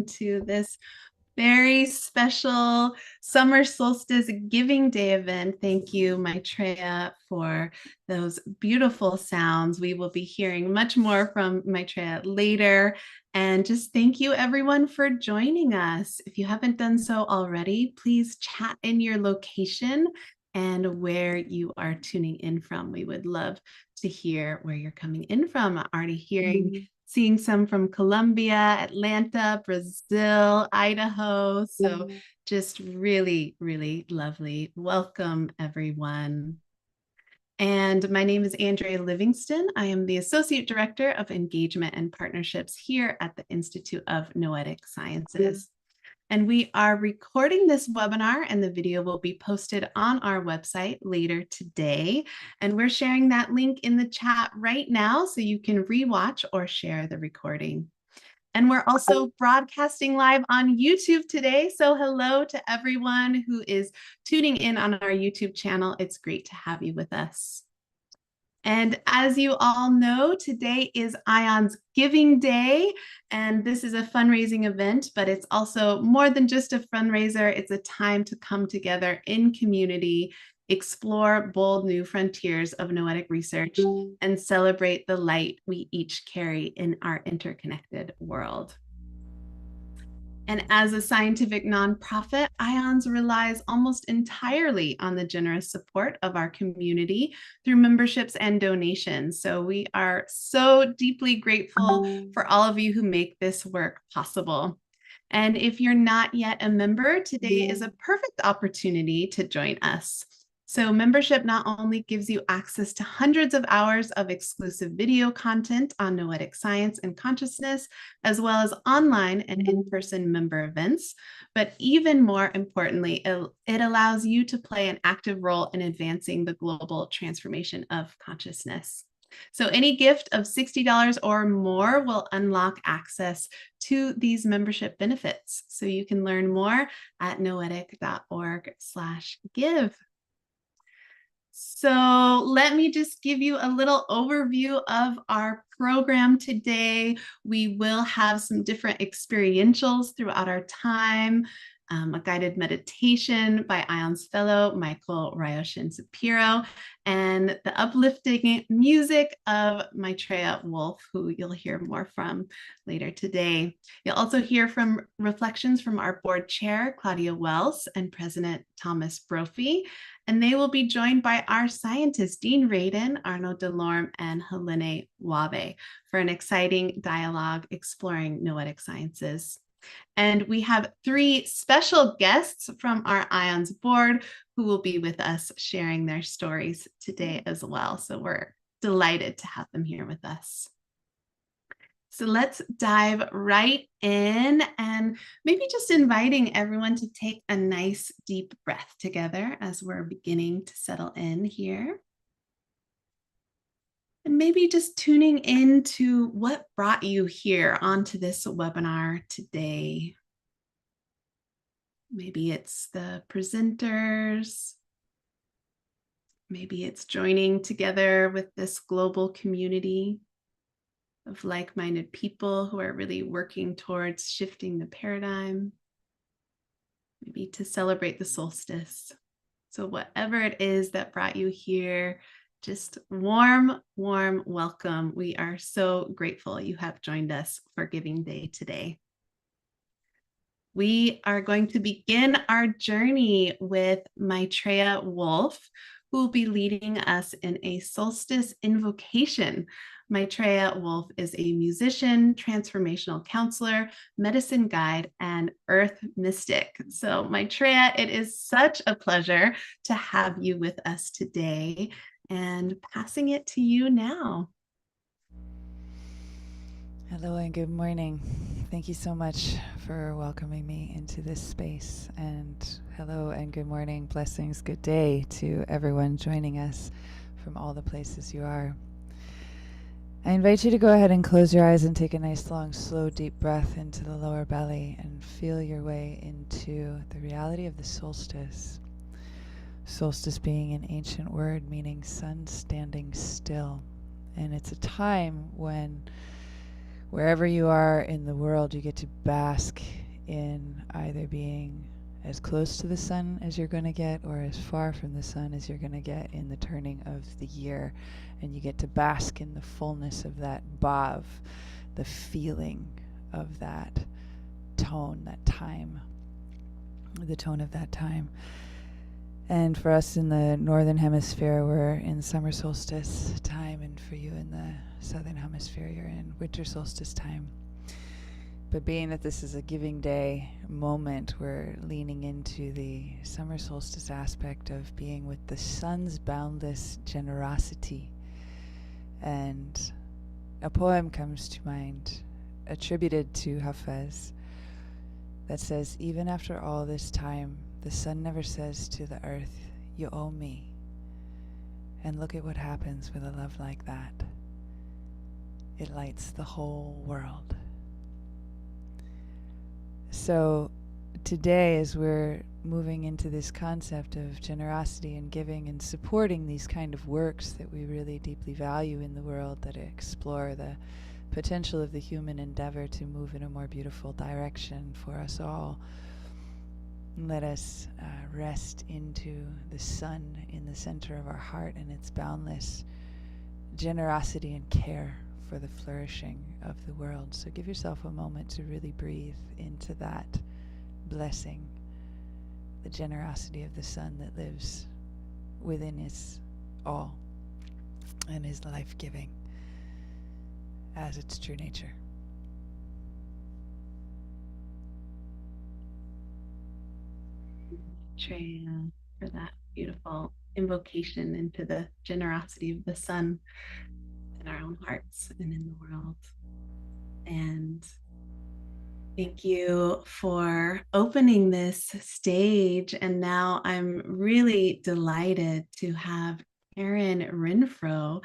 to this very special summer solstice giving day event. Thank you, Maitreya, for those beautiful sounds. We will be hearing much more from Maitreya later. And just thank you, everyone, for joining us. If you haven't done so already, please chat in your location and where you are tuning in from. We would love to hear where you're coming in from. I'm already seeing some from Colombia, Atlanta, Brazil, Idaho. So just really, really lovely. Welcome, everyone. And my name is Andrea Livingston. I am the Associate Director of Engagement and Partnerships here at the Institute of Noetic Sciences. And we are recording this webinar, and the video will be posted on our website later today. And we're sharing that link in the chat right now so you can rewatch or share the recording. And we're also broadcasting live on YouTube today. So hello to everyone who is tuning in on our YouTube channel. It's great to have you with us. And as you all know, today is ION's Giving Day, and this is a fundraising event, but it's also more than just a fundraiser. It's a time to come together in community, explore bold new frontiers of noetic research, and celebrate the light we each carry in our interconnected world. And as a scientific nonprofit, IONS relies almost entirely on the generous support of our community through memberships and donations. So we are so deeply grateful for all of you who make this work possible. And if you're not yet a member, today is a perfect opportunity to join us. So membership not only gives you access to hundreds of hours of exclusive video content on noetic science and consciousness, as well as online and in-person member events, but even more importantly, it allows you to play an active role in advancing the global transformation of consciousness. So any gift of $60 or more will unlock access to these membership benefits. So you can learn more at noetic.org/give. So let me just give you a little overview of our program today. We will have some different experientials throughout our time, a guided meditation by IONS fellow Michael Ryoshin Sapiro, and the uplifting music of Maitreya Wolf, who you'll hear more from later today. You'll also hear from reflections from our board chair, Claudia Wells, and President Thomas Brophy, and they will be joined by our scientists, Dean Radin, Arnaud Delorme, and Helané Wahbeh, for an exciting dialogue exploring noetic sciences. And we have 3 special guests from our IONS board who will be with us sharing their stories today as well. So we're delighted to have them here with us. So let's dive right in, and maybe just inviting everyone to take a nice deep breath together as we're beginning to settle in here. And maybe just tuning into what brought you here onto this webinar today. Maybe it's the presenters. Maybe it's joining together with this global community of like-minded people who are really working towards shifting the paradigm. Maybe to celebrate the solstice. So whatever it is that brought you here, just warm, warm welcome. We are so grateful you have joined us for Giving Day today. We are going to begin our journey with Maitreya Wolf, who will be leading us in a solstice invocation. Maitreya Wolf is a musician, transformational counselor, medicine guide, and earth mystic. So Maitreya, it is such a pleasure to have you with us today, and passing it to you now. Hello and good morning. Thank you so much for welcoming me into this space. And hello and good morning, blessings, good day to everyone joining us from all the places you are. I invite you to go ahead and close your eyes and take a nice long, slow, deep breath into the lower belly and feel your way into the reality of the solstice. Solstice being an ancient word meaning sun standing still. And it's a time when Wherever you are in the world, you get to bask in either being as close to the sun as you're going to get or as far from the sun as you're going to get in the turning of the year. And you get to bask in the fullness of that bhav, the feeling of that tone, that time, the tone of that time. And for us in the northern hemisphere, we're in summer solstice time, and for you in the southern hemisphere, you're in winter solstice time. But being that this is a giving day moment, we're leaning into the summer solstice aspect of being with the sun's boundless generosity. And a poem comes to mind, attributed to Hafez, that says, even after all this time, the sun never says to the earth, you owe me. And look at what happens with a love like that. It lights the whole world. So today, as we're moving into this concept of generosity and giving and supporting these kind of works that we really deeply value in the world, that explore the potential of the human endeavor to move in a more beautiful direction for us all, let us rest into the sun in the center of our heart and its boundless generosity and care for the flourishing of the world. So give yourself a moment to really breathe into that blessing, the generosity of the sun that lives within us all and is life-giving as its true nature. Maitreya, for that beautiful invocation into the generosity of the sun in our own hearts and in the world. And thank you for opening this stage. And now I'm really delighted to have Karen Renfro.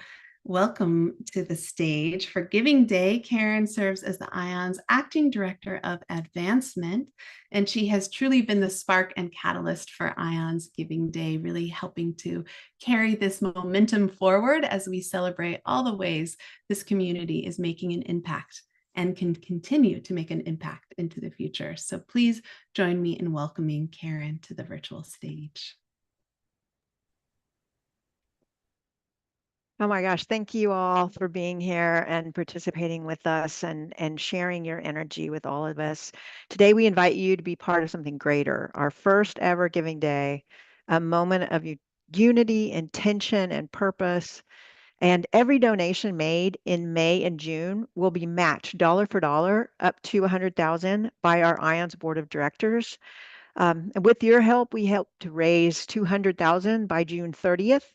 Welcome to the stage for Giving Day. Karen serves as the ION's acting director of advancement, and she has truly been the spark and catalyst for ION's Giving Day, really helping to carry this momentum forward as we celebrate all the ways this community is making an impact and can continue to make an impact into the future. So please join me in welcoming Karen to the virtual stage. Oh my gosh, thank you all for being here and participating with us and sharing your energy with all of us. Today, we invite you to be part of something greater, our first ever Giving Day, a moment of unity, intention, and purpose. And every donation made in May and June will be matched dollar for dollar up to 100,000 by our ION's board of directors. And with your help, we help to raise 200,000 by June 30th.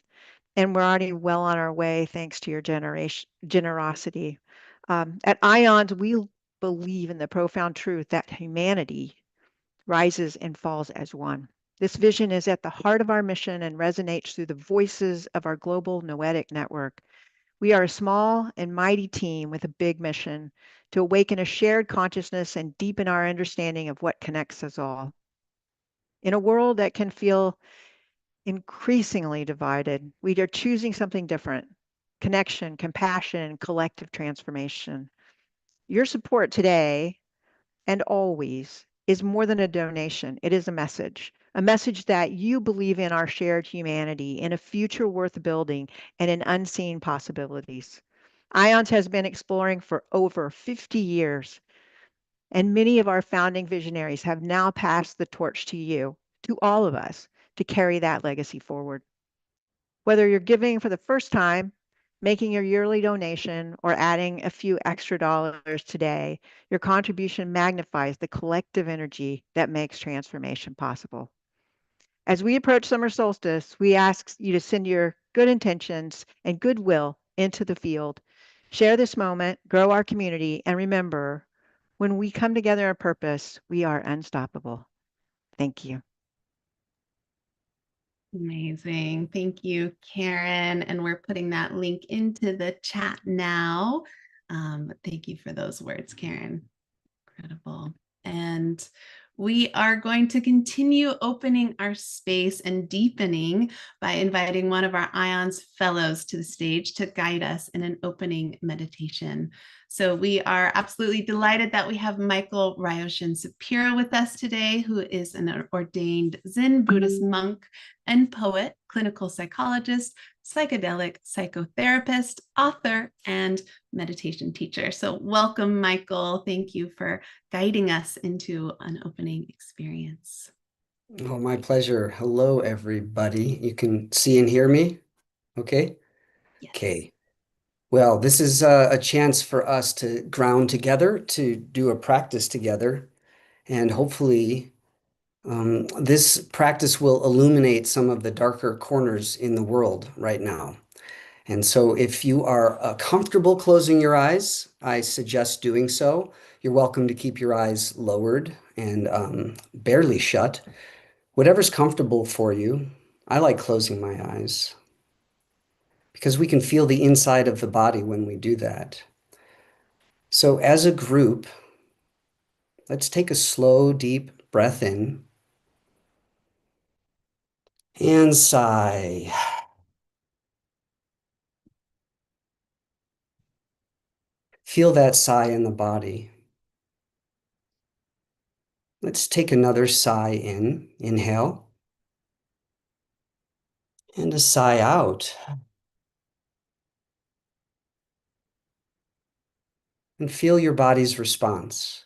And we're already well on our way thanks to your generosity. At IONS, we believe in the profound truth that humanity rises and falls as one. This vision is at the heart of our mission and resonates through the voices of our global noetic network. We are a small and mighty team with a big mission to awaken a shared consciousness and deepen our understanding of what connects us all. In a world that can feel increasingly divided, we are choosing something different: connection, compassion, collective transformation. Your support today and always is more than a donation. It is a message that you believe in our shared humanity, in a future worth building, and in unseen possibilities. IONS has been exploring for over 50 years, and many of our founding visionaries have now passed the torch to you, to all of us, to carry that legacy forward. Whether you're giving for the first time, making your yearly donation, or adding a few extra dollars today, your contribution magnifies the collective energy that makes transformation possible. As we approach summer solstice, we ask you to send your good intentions and goodwill into the field. Share this moment, grow our community, and remember, when we come together on purpose, we are unstoppable. Thank you. Amazing. Thank you, Karen. And we're putting that link into the chat now. Thank you for those words, Karen. Incredible. And we are going to continue opening our space and deepening by inviting one of our IONS fellows to the stage to guide us in an opening meditation. So we are absolutely delighted that we have Michael Ryoshin Sapiro with us today, who is an ordained Zen Buddhist monk and poet, clinical psychologist, psychedelic psychotherapist, author, and meditation teacher. So welcome, Michael. Thank you for guiding us into an opening experience. Oh, my pleasure. Hello, everybody. You can see and hear me? Okay? Yes. Okay. Well, this is a chance for us to ground together, to do a practice together, and hopefully this practice will illuminate some of the darker corners in the world right now. And so if you are comfortable closing your eyes, I suggest doing so. You're welcome to keep your eyes lowered and barely shut. Whatever's comfortable for you. I like closing my eyes because we can feel the inside of the body when we do that. So as a group, let's take a slow, deep breath in and sigh. Feel that sigh in the body. Let's take another sigh in. Inhale. And a sigh out. And feel your body's response.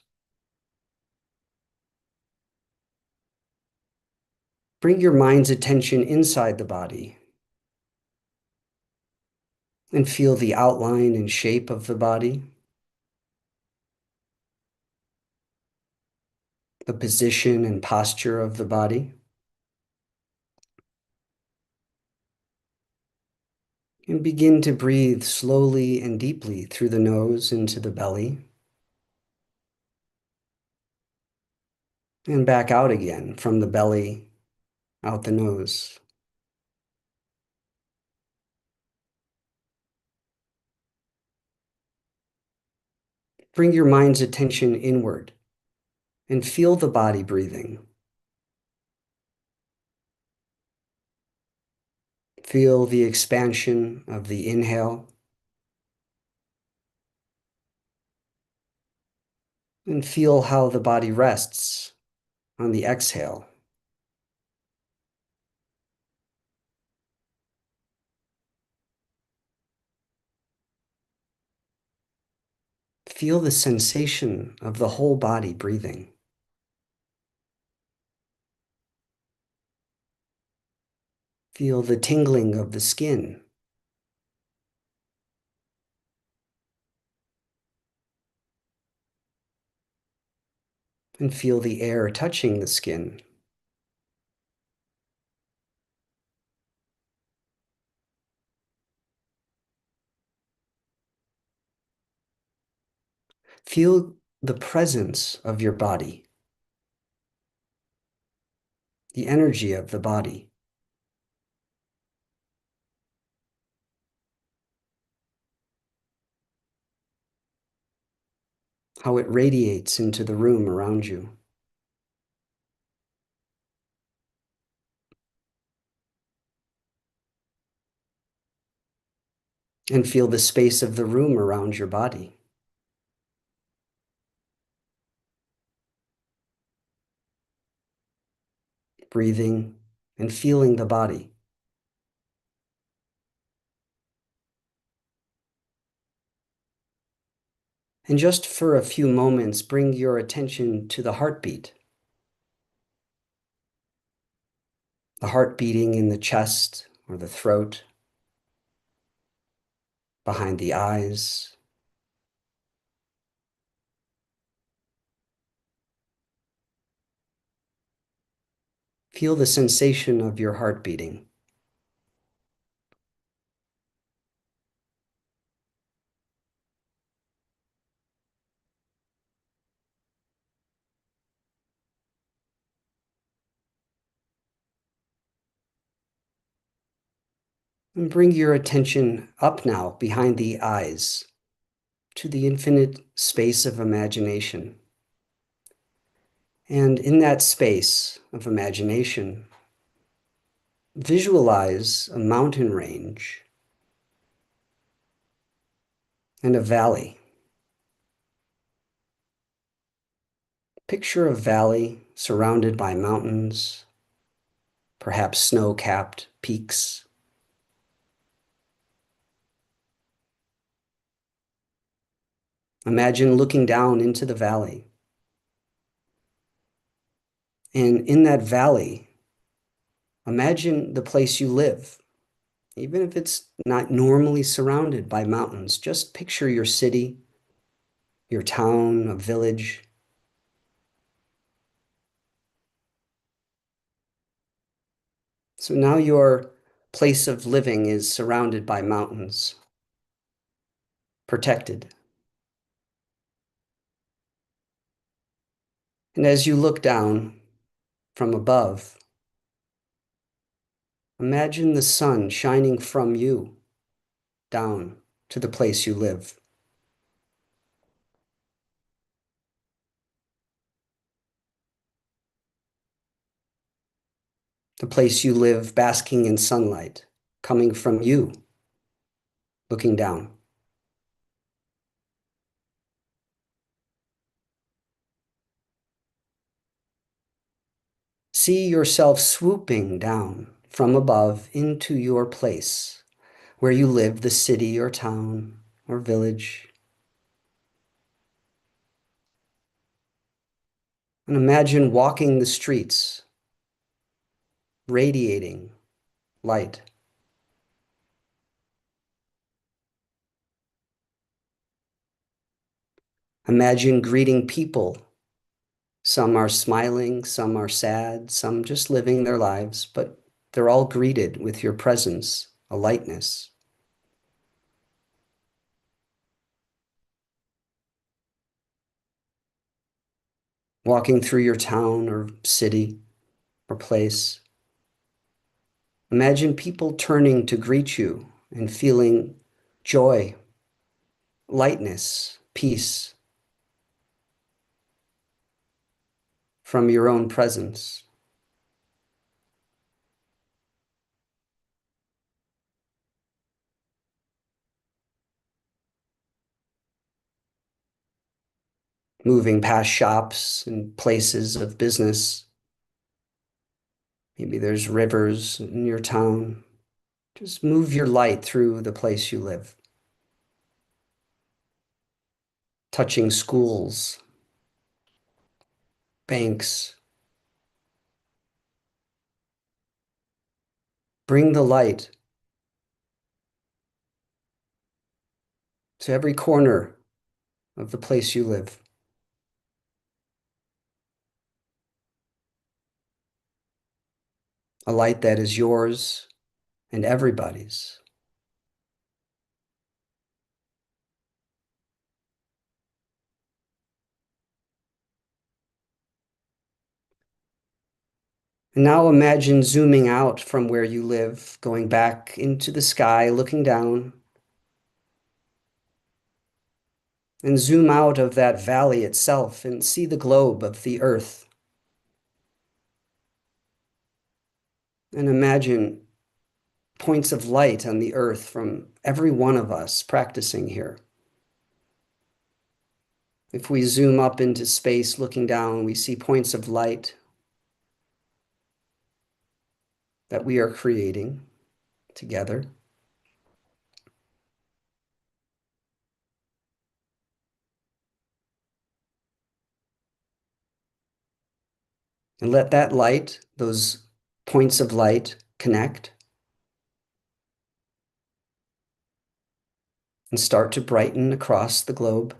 Bring your mind's attention inside the body and feel the outline and shape of the body, the position and posture of the body. And begin to breathe slowly and deeply through the nose into the belly. And back out again from the belly, out the nose. Bring your mind's attention inward and feel the body breathing. Feel the expansion of the inhale and feel how the body rests on the exhale. Feel the sensation of the whole body breathing. Feel the tingling of the skin. And feel the air touching the skin. Feel the presence of your body, the energy of the body. How it radiates into the room around you. And feel the space of the room around your body. Breathing and feeling the body. And just for a few moments, bring your attention to the heartbeat. The heart beating in the chest or the throat, behind the eyes. Feel the sensation of your heart beating. And bring your attention up now behind the eyes to the infinite space of imagination. And in that space of imagination, visualize a mountain range and a valley. Picture a valley surrounded by mountains, perhaps snow-capped peaks. Imagine looking down into the valley. And in that valley, imagine the place you live. Even if it's not normally surrounded by mountains, just picture your city, your town, a village. So now your place of living is surrounded by mountains, protected. And as you look down from above, imagine the sun shining from you down to the place you live. The place you live basking in sunlight, coming from you, looking down. See yourself swooping down from above into your place where you live, the city or town or village. And imagine walking the streets, radiating light. Imagine greeting people. Some are smiling, some are sad, some just living their lives, but they're all greeted with your presence, a lightness. Walking through your town or city or place, imagine people turning to greet you and feeling joy, lightness, peace from your own presence. Moving past shops and places of business. Maybe there's rivers in your town. Just move your light through the place you live. Touching schools, banks. Bring the light to every corner of the place you live. A light that is yours and everybody's. And now imagine zooming out from where you live, going back into the sky, looking down, and zoom out of that valley itself and see the globe of the earth. And imagine points of light on the earth from every one of us practicing here. If we zoom up into space looking down, we see points of light that we are creating together. And let that light, those points of light, connect and start to brighten across the globe.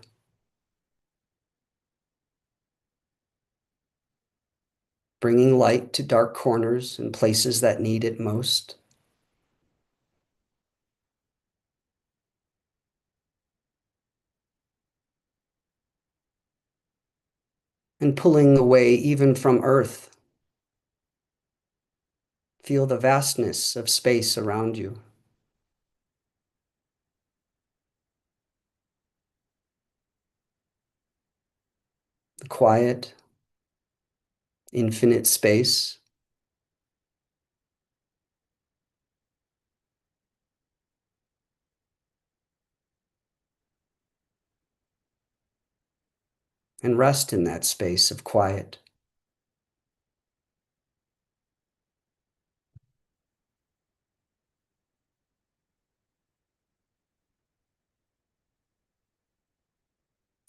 Bringing light to dark corners and places that need it most. And pulling away even from Earth. Feel the vastness of space around you. The quiet, infinite space. and rest in that space of quiet.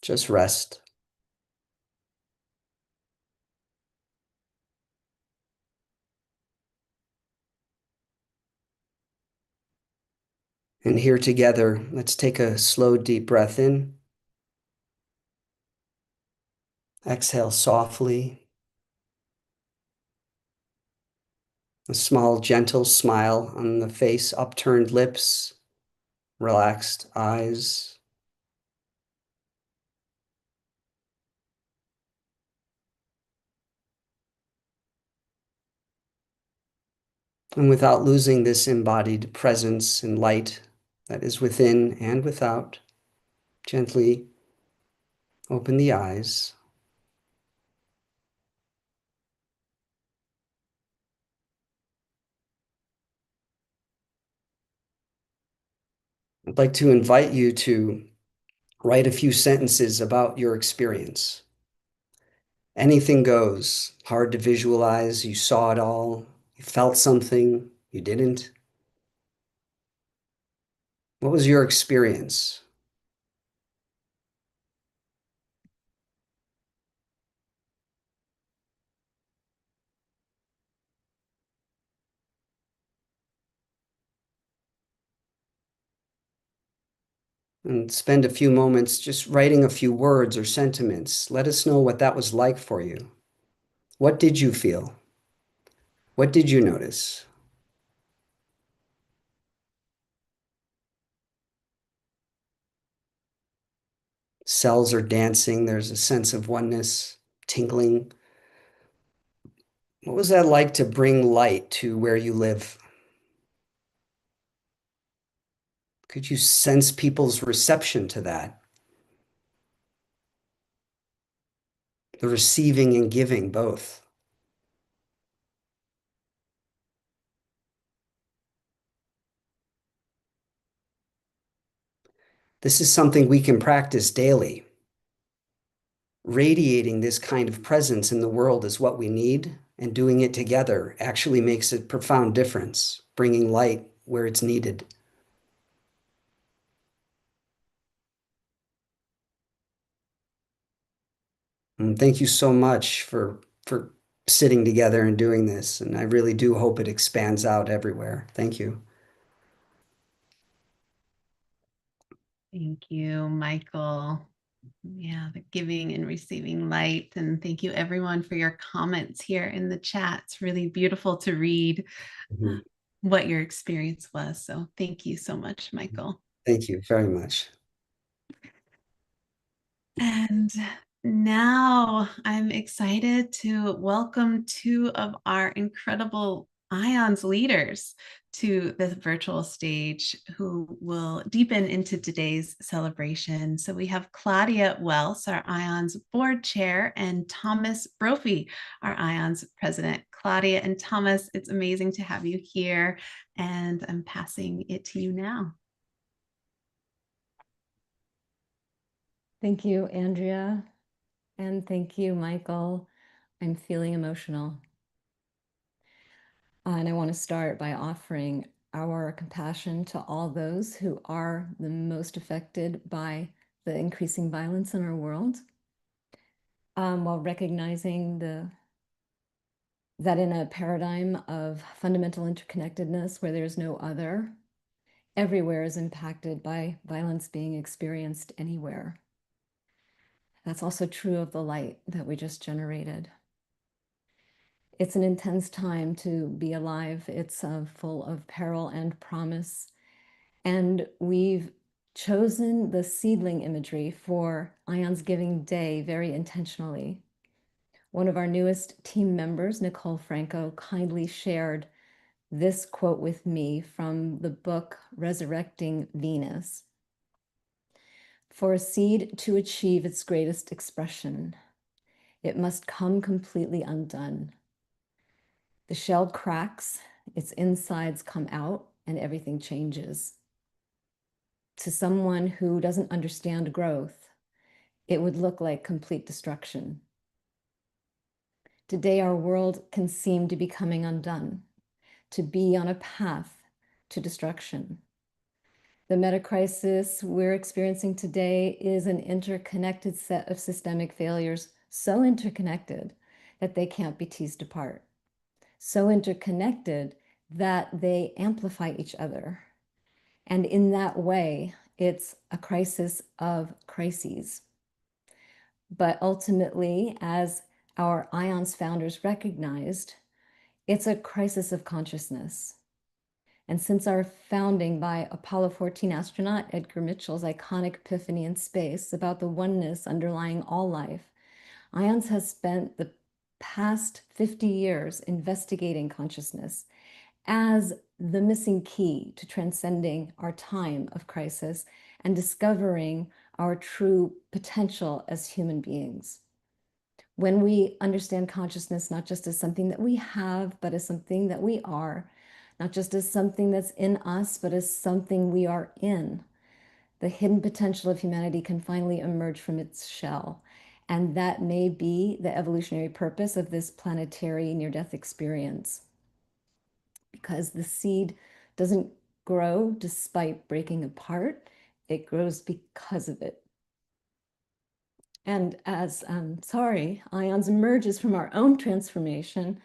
Just rest. And here together, let's take a slow, deep breath in. Exhale softly. A small, gentle smile on the face, upturned lips, relaxed eyes. And without losing this embodied presence and light that is within and without, gently open the eyes. I'd like to invite you to write a few sentences about your experience. Anything goes. Hard to visualize. You saw it all. You felt something. You didn't. What was your experience? And spend a few moments just writing a few words or sentiments. Let us know what that was like for you. What did you feel? What did you notice? Cells are dancing. There's a sense of oneness, tingling. What was that like to bring light to where you live? Could you sense people's reception to that? The receiving and giving both. This is something we can practice daily. Radiating this kind of presence in the world is what we need, and doing it together actually makes a profound difference, bringing light where it's needed. And thank you so much for sitting together and doing this, and I really do hope it expands out everywhere. Thank you. Thank you, Michael. Yeah, the giving and receiving light. And thank you, everyone, for your comments here in the chat. It's really beautiful to read what your experience was. So thank you so much, Michael. Thank you very much. And now I'm excited to welcome two of our incredible IONS leaders to the virtual stage who will deepen into today's celebration. So we have Claudia Welss, our IONS board chair, and Thomas Brophy, our IONS president. Claudia and Thomas, it's amazing to have you here, and I'm passing it to you now. Thank you, Andrea. And thank you, Michael. I'm feeling emotional. And I want to start by offering our compassion to all those who are the most affected by the increasing violence in our world, while recognizing that in a paradigm of fundamental interconnectedness where there's no other, everywhere is impacted by violence being experienced anywhere. That's also true of the light that we just generated. It's an intense time to be alive. It's full of peril and promise. And we've chosen the seedling imagery for IONS Giving Day very intentionally. One of our newest team members, Nicole Franco, kindly shared this quote with me from the book Resurrecting Venus. For a seed to achieve its greatest expression, it must come completely undone. The shell cracks, its insides come out, and everything changes. To someone who doesn't understand growth, it would look like complete destruction. Today, our world can seem to be coming undone, to be on a path to destruction. The meta crisis we're experiencing today is an interconnected set of systemic failures, so interconnected that they can't be teased apart, so interconnected that they amplify each other. And in that way, it's a crisis of crises. But ultimately, as our IONS founders recognized, it's a crisis of consciousness. And since our founding by Apollo 14 astronaut Edgar Mitchell's iconic epiphany in space about the oneness underlying all life, IONS has spent the past 50 years investigating consciousness as the missing key to transcending our time of crisis and discovering our true potential as human beings. When we understand consciousness not just as something that we have, but as something that we are, not just as something that's in us, but as something we are in, the hidden potential of humanity can finally emerge from its shell. And that may be the evolutionary purpose of this planetary near-death experience. Because the seed doesn't grow despite breaking apart, it grows because of it. And as IONS emerges from our own transformation,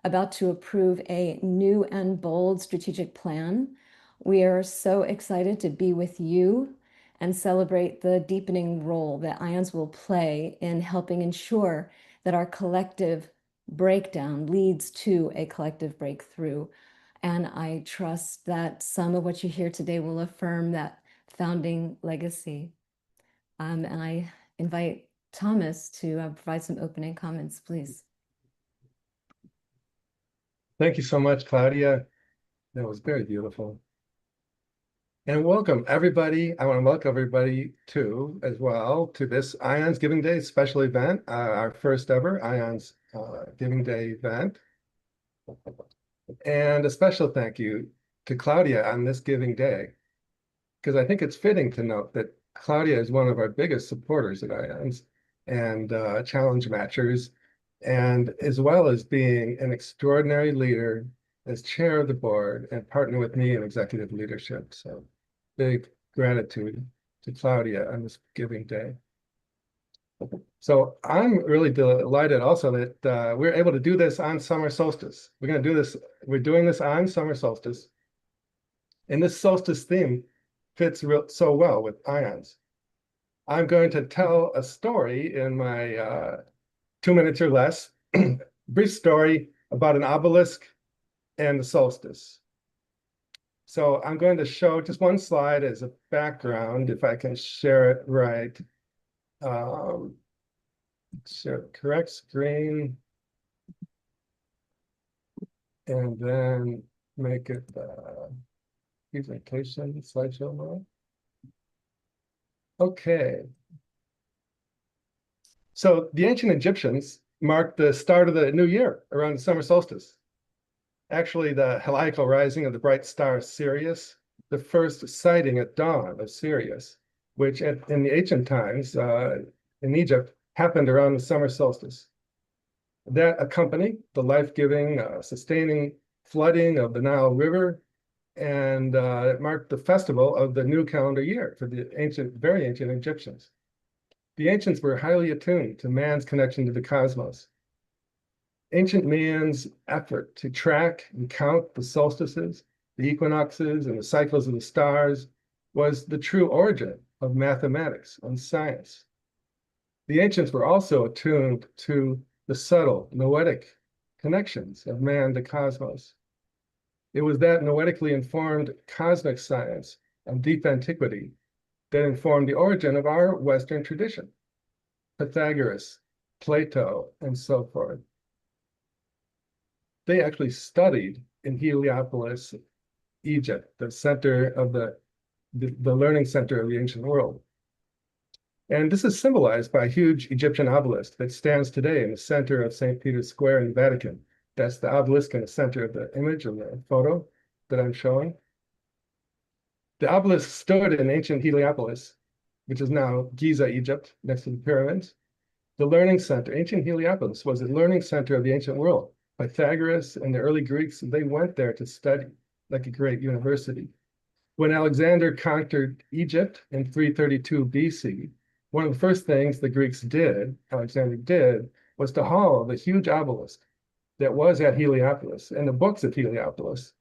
about to approve a new and bold strategic plan, we are so excited to be with you and celebrate the deepening role that IONS will play in helping ensure that our collective breakdown leads to a collective breakthrough. And I trust that some of what you hear today will affirm that founding legacy. And I invite Thomas to provide some opening comments, please. Thank you so much, Claudia. That was very beautiful. And welcome, everybody. I want to welcome everybody, too, as well, to this IONS Giving Day special event, our first ever IONS Giving Day event. And a special thank you to Claudia on this Giving Day, because I think it's fitting to note that Claudia is one of our biggest supporters at IONS and challenge matchers, and as well as being an extraordinary leader as chair of the board and partner with me in executive leadership. So big gratitude to Claudia on this Giving Day. So I'm really delighted also that we're able to do this on summer solstice. We're going to do this, we're doing this on summer solstice. And this solstice theme fits so well with IONS. I'm going to tell a story in my 2 minutes or less, brief story about an obelisk and the solstice. So I'm going to show just one slide as a background, if I can share it right. Share the correct screen. And then make it presentation slideshow mode. Okay. So the ancient Egyptians marked the start of the new year around the summer solstice. Actually, the heliacal rising of the bright star Sirius, the first sighting at dawn of Sirius, which in the ancient times in Egypt happened around the summer solstice. That accompanied the life-giving, sustaining flooding of the Nile River, and it marked the festival of the new calendar year for the ancient, very ancient Egyptians. The ancients were highly attuned to man's connection to the cosmos. Ancient man's effort to track and count the solstices, the equinoxes, and the cycles of the stars was the true origin of mathematics and science. The ancients were also attuned to the subtle noetic connections of man to cosmos. It was that noetically informed cosmic science of deep antiquity that informed the origin of our Western tradition, Pythagoras, Plato, and so forth. They actually studied in Heliopolis, Egypt, the center of the learning center of the ancient world. And this is symbolized by a huge Egyptian obelisk that stands today in the center of St. Peter's Square in the Vatican. That's the obelisk in the center of the image of the photo that I'm showing. The obelisk stood in ancient Heliopolis which is now Giza, Egypt, next to the pyramids. The learning center, ancient Heliopolis, was a learning center of the ancient world. Pythagoras and the early Greeks, they went there to study, like a great university. When Alexander conquered Egypt in 332 BC, one of the first things the Greeks did, Alexander did, was to haul the huge obelisk that was at Heliopolis and the books of Heliopolis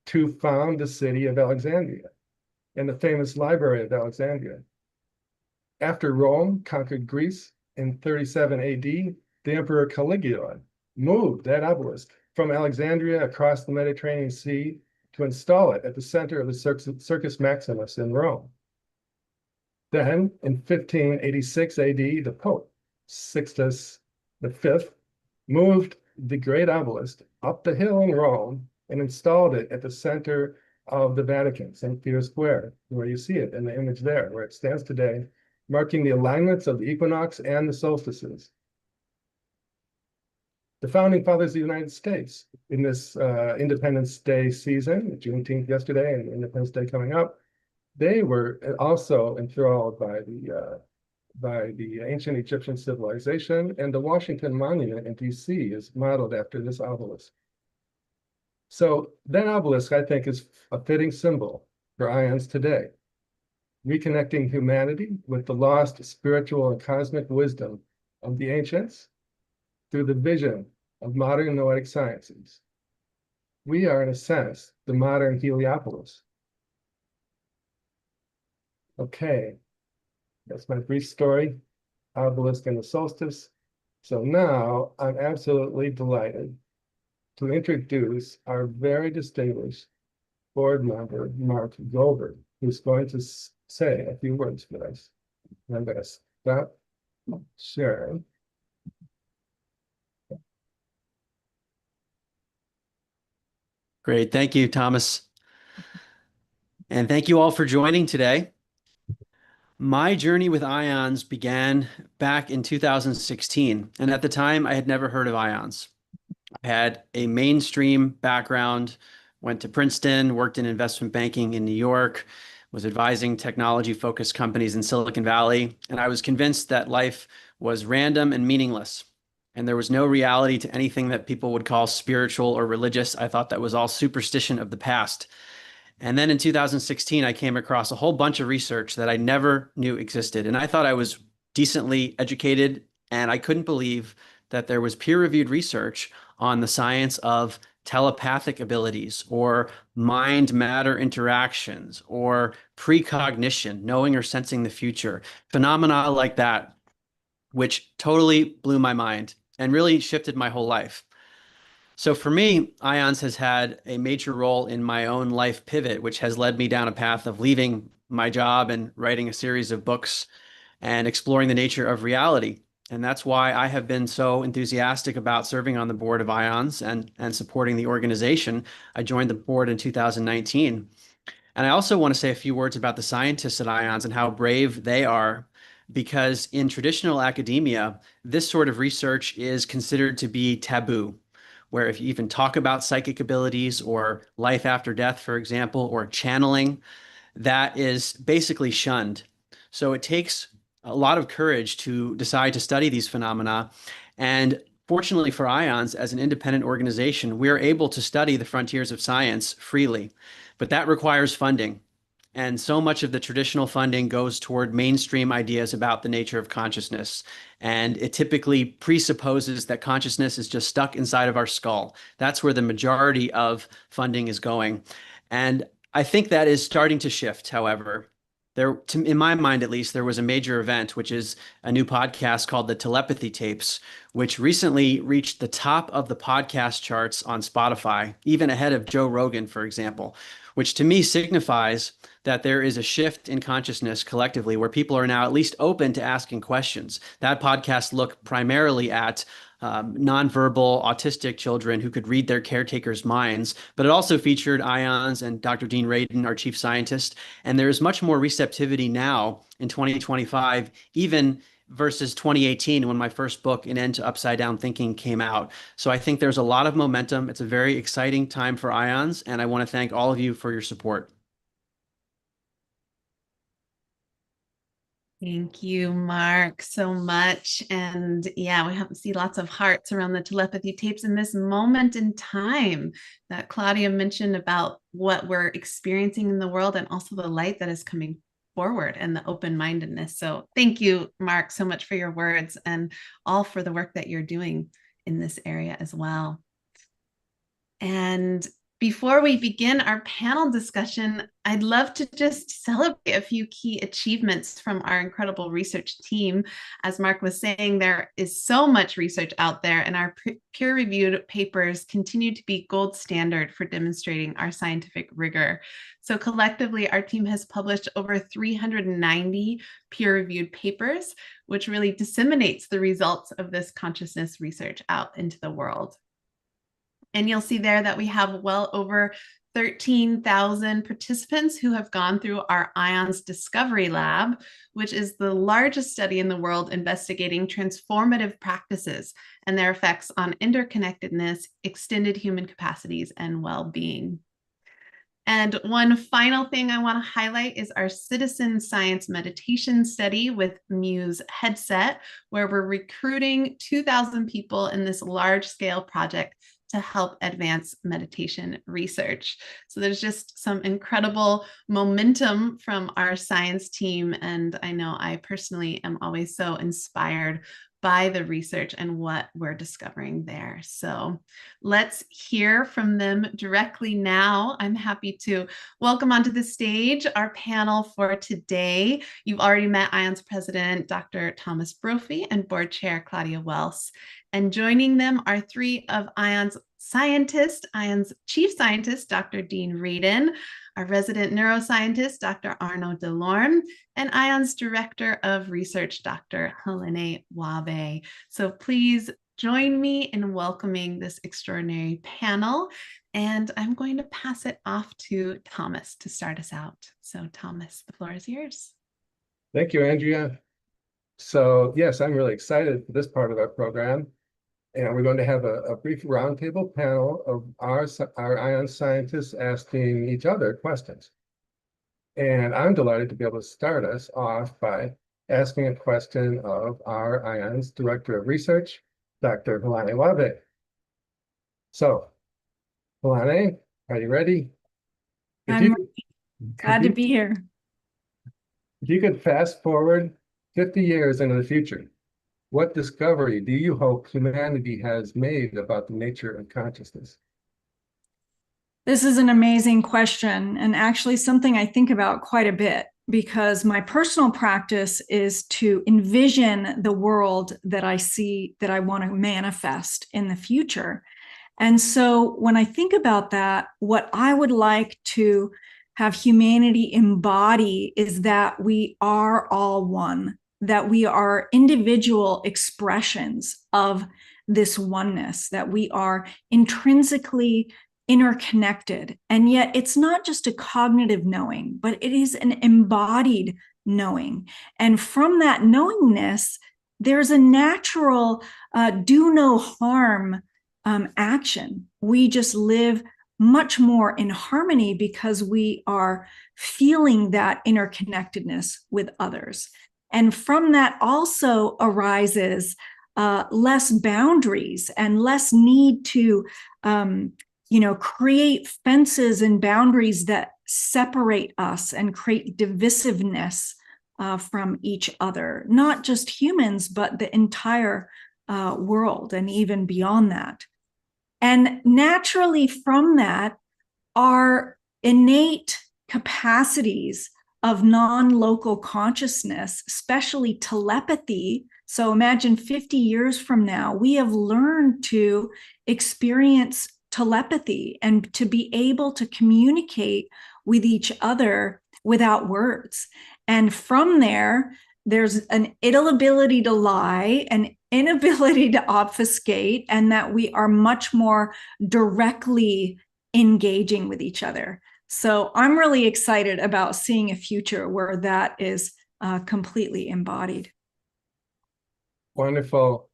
to found the city of Alexandria and the famous library of Alexandria. After Rome conquered Greece in 37 AD, the Emperor Caligula moved that obelisk from Alexandria across the Mediterranean Sea to install it at the center of the Circus Maximus in Rome. Then, in 1586 AD, the Pope, Sixtus V, moved the great obelisk up the hill in Rome and installed it at the center of the Vatican, St. Peter's Square, where you see it in the image there, where it stands today, marking the alignments of the equinox and the solstices. The founding fathers of the United States in this Independence Day season, Juneteenth yesterday and Independence Day coming up, they were also enthralled by the ancient Egyptian civilization, and the Washington Monument in DC is modeled after this obelisk. So that obelisk, I think, is a fitting symbol for ions today, reconnecting humanity with the lost spiritual and cosmic wisdom of the ancients through the vision of modern noetic sciences. We are, in a sense, the modern Heliopolis. Okay, that's my brief story, obelisk and the solstice. So now I'm absolutely delighted to introduce our very distinguished board member, Mark Goldberg, who's going to say a few words for us. And I'm going to stop sharing. Great. Thank you, Thomas. And thank you all for joining today. My journey with ions began back in 2016. And at the time, I had never heard of ions. I had a mainstream background, went to Princeton, worked in investment banking in New York, was advising technology-focused companies in Silicon Valley, and I was convinced that life was random and meaningless, and there was no reality to anything that people would call spiritual or religious. I thought that was all superstition of the past. And then in 2016, I came across a whole bunch of research that I never knew existed, and I thought I was decently educated, and I couldn't believe that there was peer-reviewed research on the science of telepathic abilities or mind-matter interactions or precognition, knowing or sensing the future, phenomena like that, which totally blew my mind and really shifted my whole life. So for me, ions has had a major role in my own life pivot, which has led me down a path of leaving my job and writing a series of books and exploring the nature of reality. And that's why I have been so enthusiastic about serving on the board of IONS and supporting the organization. I joined the board in 2019. And I also want to say a few words about the scientists at IONS and how brave they are, because in traditional academia, this sort of research is considered to be taboo, where if you even talk about psychic abilities or life after death, for example, or channeling, that is basically shunned. So it takes a lot of courage to decide to study these phenomena. And fortunately for IONS, as an independent organization, we're able to study the frontiers of science freely, but that requires funding. And so much of the traditional funding goes toward mainstream ideas about the nature of consciousness. And it typically presupposes that consciousness is just stuck inside of our skull. That's where the majority of funding is going. And I think that is starting to shift, however. In my mind, at least, there was a major event, which is a new podcast called the Telepathy Tapes, which recently reached the top of the podcast charts on Spotify, even ahead of Joe Rogan, for example, which to me signifies that there is a shift in consciousness collectively where people are now at least open to asking questions. That podcast looked primarily at nonverbal autistic children who could read their caretakers' minds, but it also featured IONS and Dr. Dean Radin, our chief scientist. And there's much more receptivity now in 2025, even versus 2018 when my first book, An End to Upside Down Thinking, came out. So I think there's a lot of momentum. It's a very exciting time for IONS, and I want to thank all of you for your support. Thank you, Mark, so much. And yeah, we have to see lots of hearts around the telepathy tapes in this moment in time that Claudia mentioned about what we're experiencing in the world and also the light that is coming forward and the open-mindedness. So thank you, Mark, so much for your words and all for the work that you're doing in this area as well. And before we begin our panel discussion, I'd love to just celebrate a few key achievements from our incredible research team. As Mark was saying, there is so much research out there, and our peer-reviewed papers continue to be gold standard for demonstrating our scientific rigor. So collectively, our team has published over 390 peer-reviewed papers, which really disseminates the results of this consciousness research out into the world. And you'll see there that we have well over 13,000 participants who have gone through our IONS Discovery Lab, which is the largest study in the world investigating transformative practices and their effects on interconnectedness, extended human capacities, and well-being. And one final thing I want to highlight is our citizen science meditation study with Muse Headset, where we're recruiting 2,000 people in this large-scale project to help advance meditation research. So there's just some incredible momentum from our science team. And I know I personally am always so inspired by the research and what we're discovering there. So let's hear from them directly now. I'm happy to welcome onto the stage our panel for today. You've already met IONS President, Dr. Thomas Brophy, and Board Chair Claudia Welss. And joining them are three of IONS scientists, IONS Chief Scientist, Dr. Dean Radin, our resident neuroscientist, Dr. Arnaud Delorme, and IONS Director of Research, Dr. Helané Wahbeh. So please join me in welcoming this extraordinary panel. And I'm going to pass it off to Thomas to start us out. So Thomas, the floor is yours. Thank you, Andrea. So yes, I'm really excited for this part of our program. And we're going to have a brief roundtable panel of our ION scientists asking each other questions. And I'm delighted to be able to start us off by asking a question of our IONS Director of Research, Dr. Helané Wahbeh. So, Helané, are you ready? I'm glad to be here. If you could fast forward 50 years into the future, what discovery do you hope humanity has made about the nature of consciousness? This is an amazing question, and actually something I think about quite a bit, because my personal practice is to envision the world that I see, that I want to manifest in the future. And so when I think about that, what I would like to have humanity embody is that we are all one, that we are individual expressions of this oneness, that we are intrinsically interconnected. And yet it's not just a cognitive knowing, but it is an embodied knowing. And from that knowingness, there's a natural do no harm action. We just live much more in harmony because we are feeling that interconnectedness with others. And from that also arises less boundaries and less need to, create fences and boundaries that separate us and create divisiveness from each other, not just humans, but the entire world and even beyond that. And naturally from that, our innate capacities of non-local consciousness, especially telepathy. So imagine 50 years from now, we have learned to experience telepathy and to be able to communicate with each other without words. And from there, there's an inability to lie, an inability to obfuscate, and that we are much more directly engaging with each other. So I'm really excited about seeing a future where that is completely embodied. Wonderful.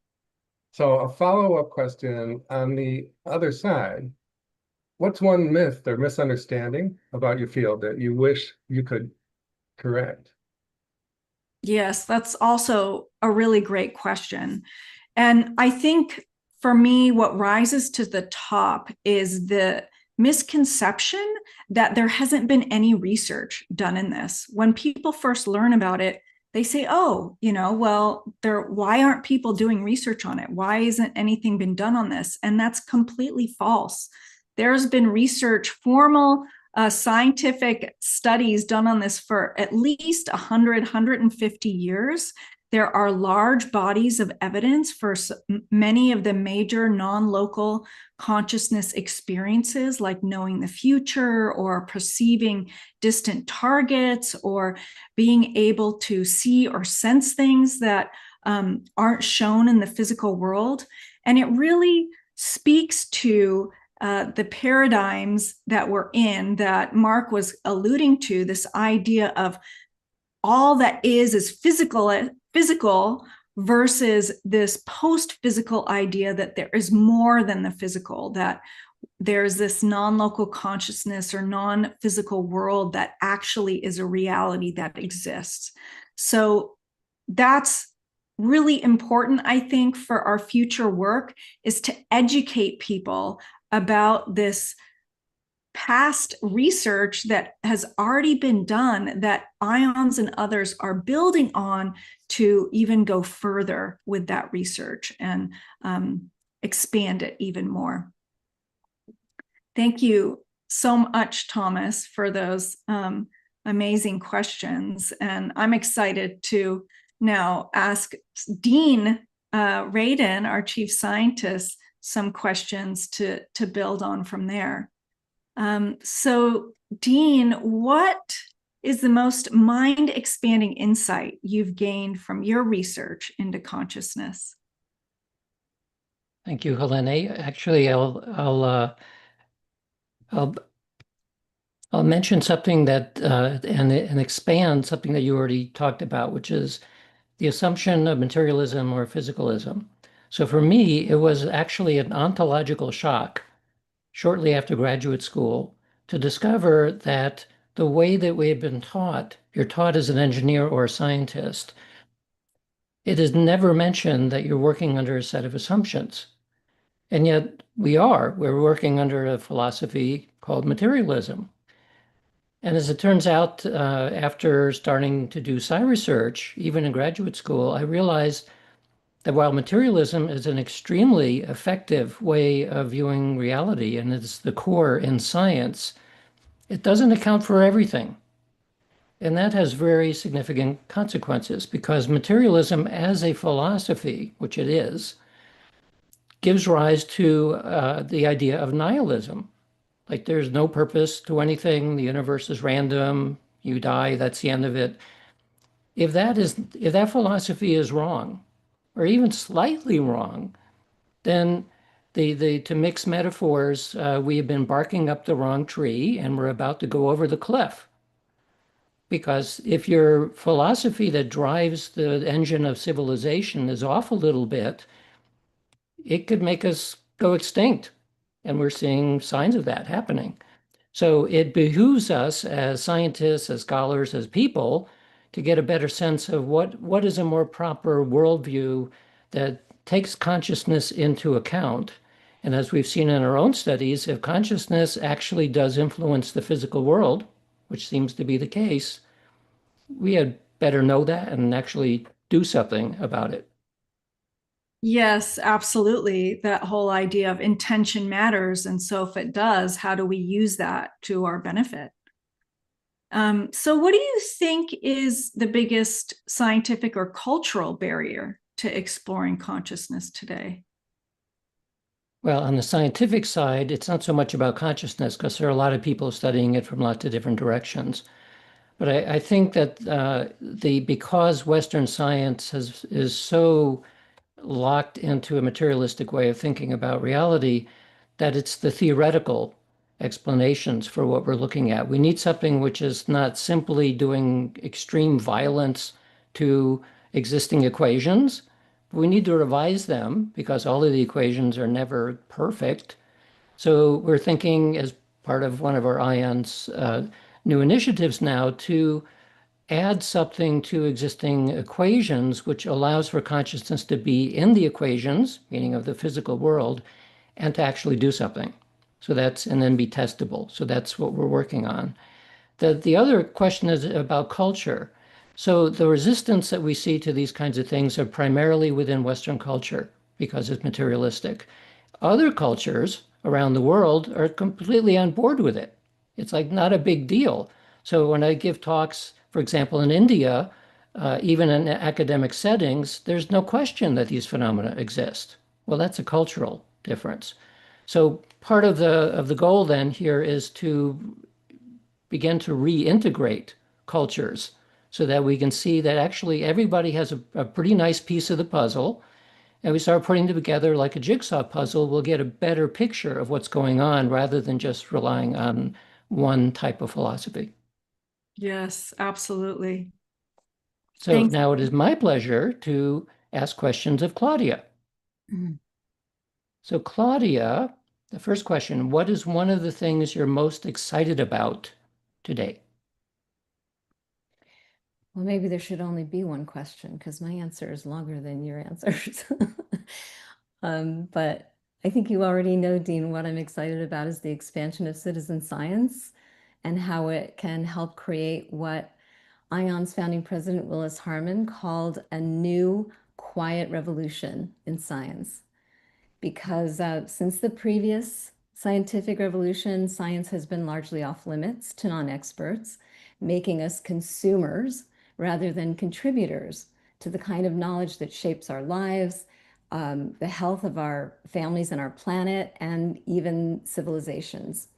So a follow-up question on the other side. What's one myth or misunderstanding about your field that you wish you could correct? Yes, that's also a really great question. And I think for me, what rises to the top is the misconception that there hasn't been any research done in this. When people first learn about it, they say, oh, well, why aren't people doing research on it? Why isn't anything been done on this? And that's completely false. There's been research, formal scientific studies done on this for at least 100, 150 years. There are large bodies of evidence for many of the major non-local consciousness experiences, like knowing the future or perceiving distant targets or being able to see or sense things that aren't shown in the physical world. And it really speaks to the paradigms that we're in that Mark was alluding to, this idea of all that is physical versus this post-physical idea that there is more than the physical, that there's this non-local consciousness or non-physical world that actually is a reality that exists. So that's really important, I think, for our future work, is to educate people about this past research that has already been done that IONS and others are building on to even go further with that research and expand it even more. Thank you so much, Thomas, for those amazing questions. And I'm excited to now ask Dean Radin, our chief scientist, some questions to build on from there. So, Dean, what is the most mind-expanding insight you've gained from your research into consciousness? Thank you, Helané. Actually, I'll mention something that and expand something that you already talked about, which is the assumption of materialism or physicalism. So for me, it was actually an ontological shock shortly after graduate school to discover that the way that we have been taught, you're taught as an engineer or a scientist, it is never mentioned that you're working under a set of assumptions. And yet we're working under a philosophy called materialism. And as it turns out, after starting to do psi research, even in graduate school, I realized that while materialism is an extremely effective way of viewing reality, and it's the core in science, it doesn't account for everything. And that has very significant consequences because materialism as a philosophy, which it is, gives rise to the idea of nihilism. Like there's no purpose to anything, the universe is random, you die, that's the end of it. If that philosophy is wrong, or even slightly wrong, then to mix metaphors, we have been barking up the wrong tree and we're about to go over the cliff. Because if your philosophy that drives the engine of civilization is off a little bit, it could make us go extinct. And we're seeing signs of that happening. So it behooves us as scientists, as scholars, as people, to get a better sense of what is a more proper worldview that takes consciousness into account. And as we've seen in our own studies, if consciousness actually does influence the physical world, which seems to be the case, we had better know that and actually do something about it. Yes, absolutely. That whole idea of intention matters. And so if it does, how do we use that to our benefit? So what do you think is the biggest scientific or cultural barrier to exploring consciousness today? Well, on the scientific side, it's not so much about consciousness because there are a lot of people studying it from lots of different directions. But I think that because Western science is so locked into a materialistic way of thinking about reality, that it's the theoretical explanations for what we're looking at. We need something which is not simply doing extreme violence to existing equations. We need to revise them because all of the equations are never perfect. So we're thinking as part of one of our IONS new initiatives now to add something to existing equations, which allows for consciousness to be in the equations, meaning of the physical world, and to actually do something. So that's, and then be testable. So that's what we're working on. The other question is about culture. So the resistance that we see to these kinds of things are primarily within Western culture because it's materialistic. Other cultures around the world are completely on board with it. It's like not a big deal. So when I give talks, for example, in India, even in academic settings, there's no question that these phenomena exist. Well, that's a cultural difference. So part of the goal then here is to begin to reintegrate cultures so that we can see that actually everybody has a pretty nice piece of the puzzle, and we start putting together like a jigsaw puzzle, we'll get a better picture of what's going on rather than just relying on one type of philosophy. Yes, absolutely. So Thanks. now it is my pleasure to ask questions of Claudia. So Claudia, the first question, what is one of the things you're most excited about today? Well, maybe there should only be one question because my answer is longer than your answers. But I think you already know, Dean, what I'm excited about is the expansion of citizen science and how it can help create what ION's founding president, Willis Harman, called a new quiet revolution in science. Because since the previous scientific revolution, science has been largely off limits to non-experts, making us consumers rather than contributors to the kind of knowledge that shapes our lives, the health of our families and our planet, and even civilizations.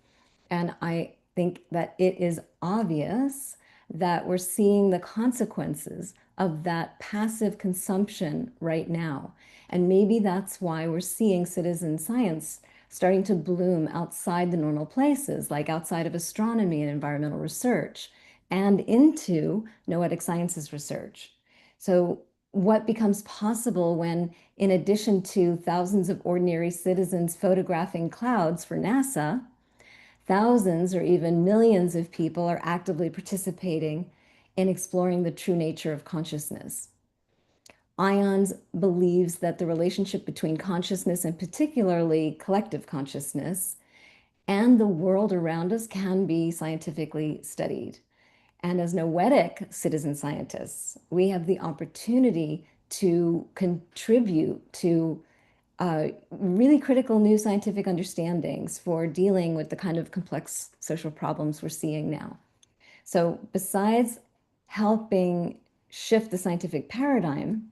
And I think that it is obvious that we're seeing the consequences of that passive consumption right now. And maybe that's why we're seeing citizen science starting to bloom outside the normal places, like outside of astronomy and environmental research, and into noetic sciences research. So what becomes possible when, in addition to thousands of ordinary citizens photographing clouds for NASA, thousands or even millions of people are actively participating in exploring the true nature of consciousness? IONS believes that the relationship between consciousness, and particularly collective consciousness, and the world around us can be scientifically studied. And as noetic citizen scientists, we have the opportunity to contribute to really critical new scientific understandings for dealing with the kind of complex social problems we're seeing now. So besides helping shift the scientific paradigm,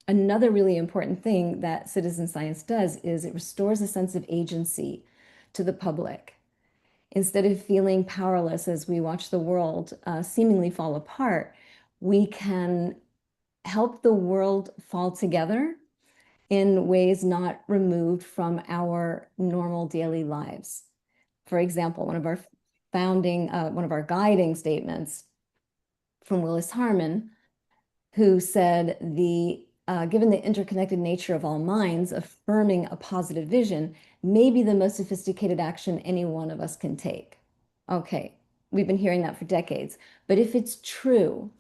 another really important thing that citizen science does is it restores a sense of agency to the public. Instead of feeling powerless as we watch the world seemingly fall apart, we can help the world fall together in ways not removed from our normal daily lives. For example, one of our guiding statements from Willis Harman, who said, given the interconnected nature of all minds, affirming a positive vision may be the most sophisticated action any one of us can take. Okay, we've been hearing that for decades, but if it's true,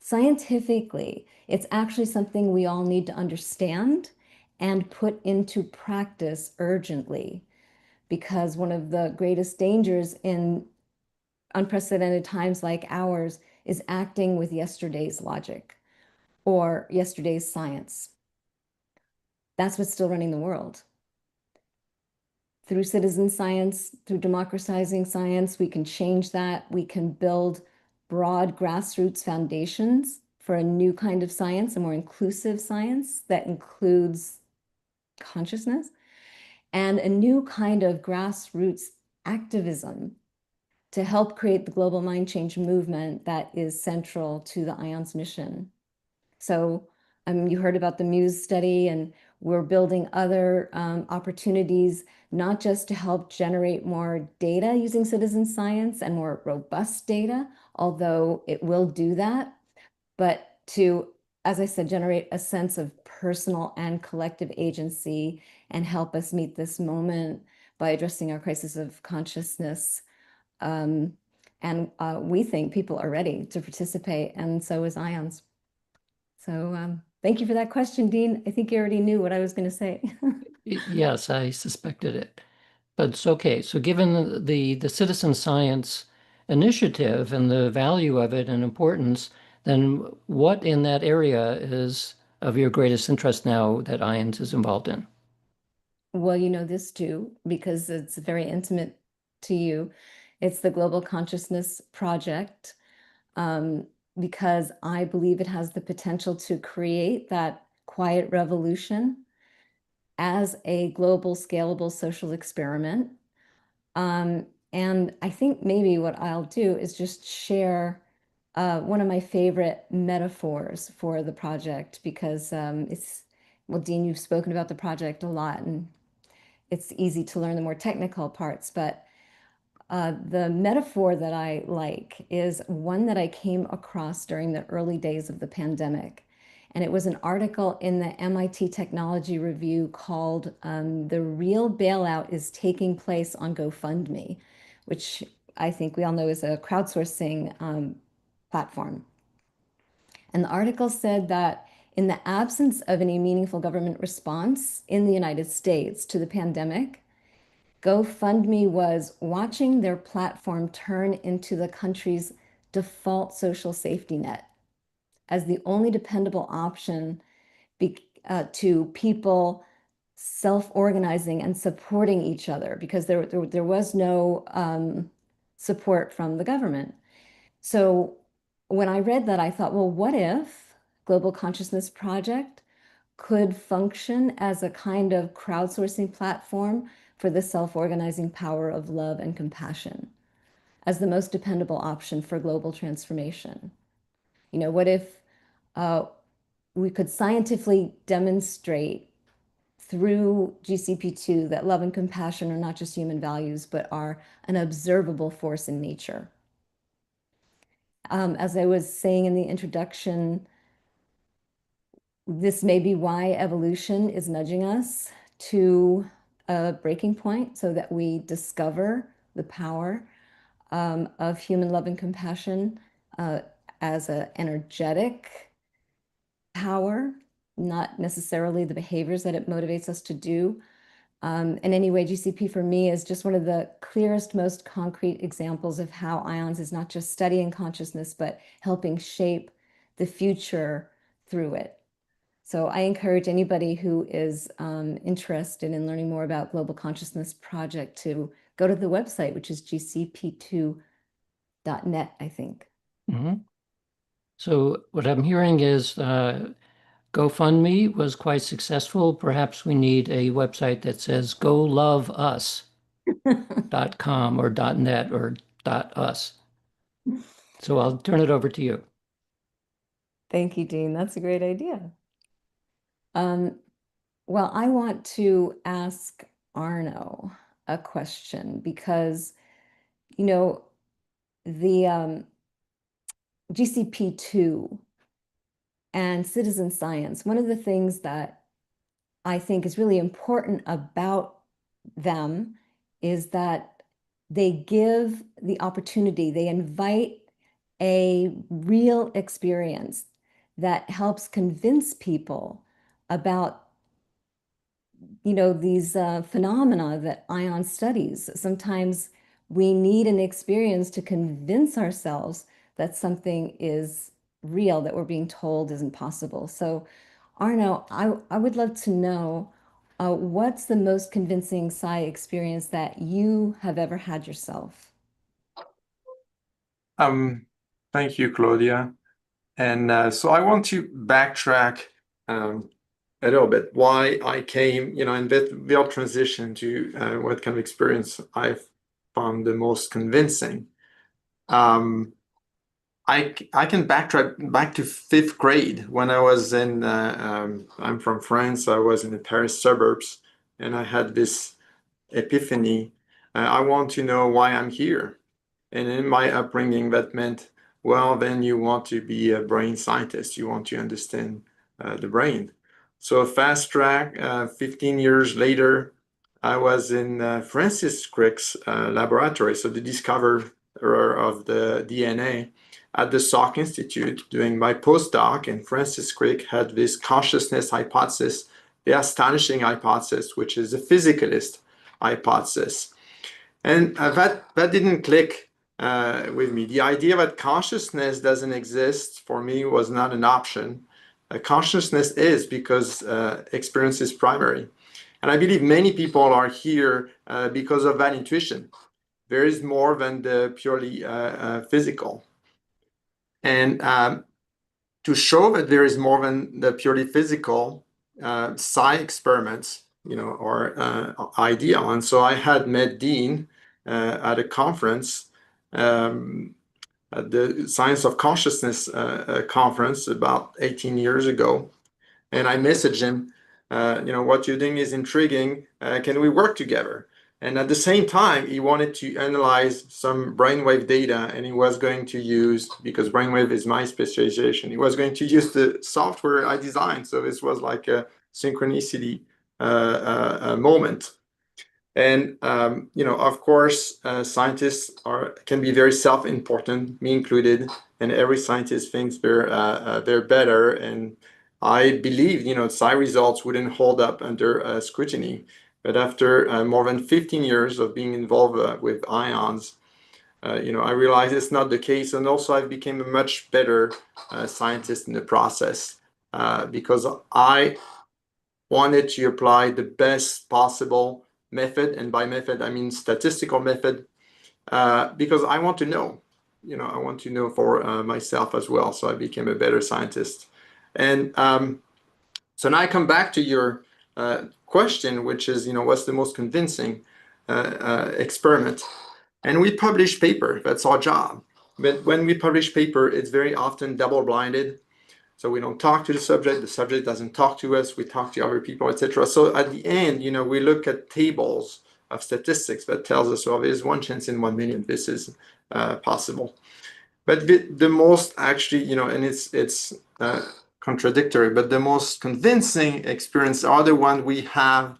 scientifically, it's actually something we all need to understand and put into practice urgently, because one of the greatest dangers in unprecedented times like ours is acting with yesterday's logic or yesterday's science. That's what's still running the world. Through citizen science, through democratizing science, we can change that. We can build broad grassroots foundations for a new kind of science, a more inclusive science that includes consciousness, and a new kind of grassroots activism to help create the global mind change movement that is central to the IONS mission. So you heard about the Muse study, and we're building other opportunities, not just to help generate more data using citizen science and more robust data, although it will do that, but to, as I said, generate a sense of personal and collective agency and help us meet this moment by addressing our crisis of consciousness. And And we think people are ready to participate, and so is IONS. So thank you for that question, Dean. I think you already knew what I was going to say. Yes, I suspected it. But it's okay. So given the citizen science initiative and the value of it and importance, then what in that area is of your greatest interest now that IONS is involved in? Well, you know this too, because it's very intimate to you. It's the Global Consciousness Project, because I believe it has the potential to create that quiet revolution as a global, scalable social experiment. And I think maybe what I'll do is just share one of my favorite metaphors for the project, because well, Dean, you've spoken about the project a lot, and it's easy to learn the more technical parts, but the metaphor that I like is one that I came across during the early days of the pandemic. And it was an article in the MIT Technology Review called "The Real Bailout is Taking Place on GoFundMe," which I think we all know is a crowdsourcing platform. And the article said that in the absence of any meaningful government response in the United States to the pandemic, GoFundMe was watching their platform turn into the country's default social safety net as the only dependable option to people self-organizing and supporting each other, because there was no support from the government. So when I read that, I thought, well, what if Global Consciousness Project could function as a kind of crowdsourcing platform for the self-organizing power of love and compassion as the most dependable option for global transformation? You know, what if we could scientifically demonstrate through GCP2 that love and compassion are not just human values, but are an observable force in nature? As I was saying in the introduction, this may be why evolution is nudging us to a breaking point so that we discover the power of human love and compassion as an energetic power, not necessarily the behaviors that it motivates us to do. In any way, GCP for me is just one of the clearest, most concrete examples of how IONS is not just studying consciousness, but helping shape the future through it. So I encourage anybody who is interested in learning more about Global Consciousness Project to go to the website, which is gcp2.net, I think. Mm-hmm. So what I'm hearing is GoFundMe was quite successful. Perhaps we need a website that says goloveus.com or .net or .us. So I'll turn it over to you. Thank you, Dean. That's a great idea. Well, I want to ask Arnaud a question, because, you know, the GCP2 and citizen science, one of the things that I think is really important about them is that they give the opportunity, they invite a real experience that helps convince people about, you know, these phenomena that ION studies. Sometimes we need an experience to convince ourselves that something is real, that we're being told isn't possible. So Arnaud, I would love to know what's the most convincing psi experience that you have ever had yourself? Thank you, Claudia. And so I want to backtrack a little bit why I came, you know, in that real transition to what kind of experience I found the most convincing. I can backtrack back to 5th grade when I was in, I'm from France, so I was in the Paris suburbs, and I had this epiphany. I want to know why I'm here. And in my upbringing, that meant, well, then you want to be a brain scientist. You want to understand the brain. So fast track, 15 years later, I was in Francis Crick's laboratory. So to discover of the DNA at the Salk Institute doing my postdoc, and Francis Crick had this consciousness hypothesis, the astonishing hypothesis, which is a physicalist hypothesis. And that didn't click with me. The idea that consciousness doesn't exist for me was not an option. Consciousness is, because experience is primary. And I believe many people are here because of that intuition. There is more than the purely physical. And to show that there is more than the purely physical, psi experiments, are ideal. And so I had met Dean at a conference, at the Science of Consciousness conference about 18 years ago. And I messaged him, what you're doing is intriguing. Can we work together? And at the same time, he wanted to analyze some brainwave data, and he was going to use, because brainwave is my specialization, he was going to use the software I designed. So this was like a synchronicity moment. And, of course, scientists can be very self-important, me included, and every scientist thinks they're better. And I believe, psi results wouldn't hold up under scrutiny. But after more than 15 years of being involved with ions, I realized it's not the case. And also I became a much better scientist in the process because I wanted to apply the best possible method. And by method, I mean statistical method, because I want to know, I want to know for myself as well. So I became a better scientist. And so now I come back to your question, which is, what's the most convincing experiment? And we publish paper, that's our job. But when we publish paper, it's very often double-blinded. So we don't talk to the subject doesn't talk to us, we talk to other people, etc. So at the end, we look at tables of statistics that tells us, well, there's 1 chance in 1 million this is possible. But the most actually, and it's contradictory, but the most convincing experience are the one we have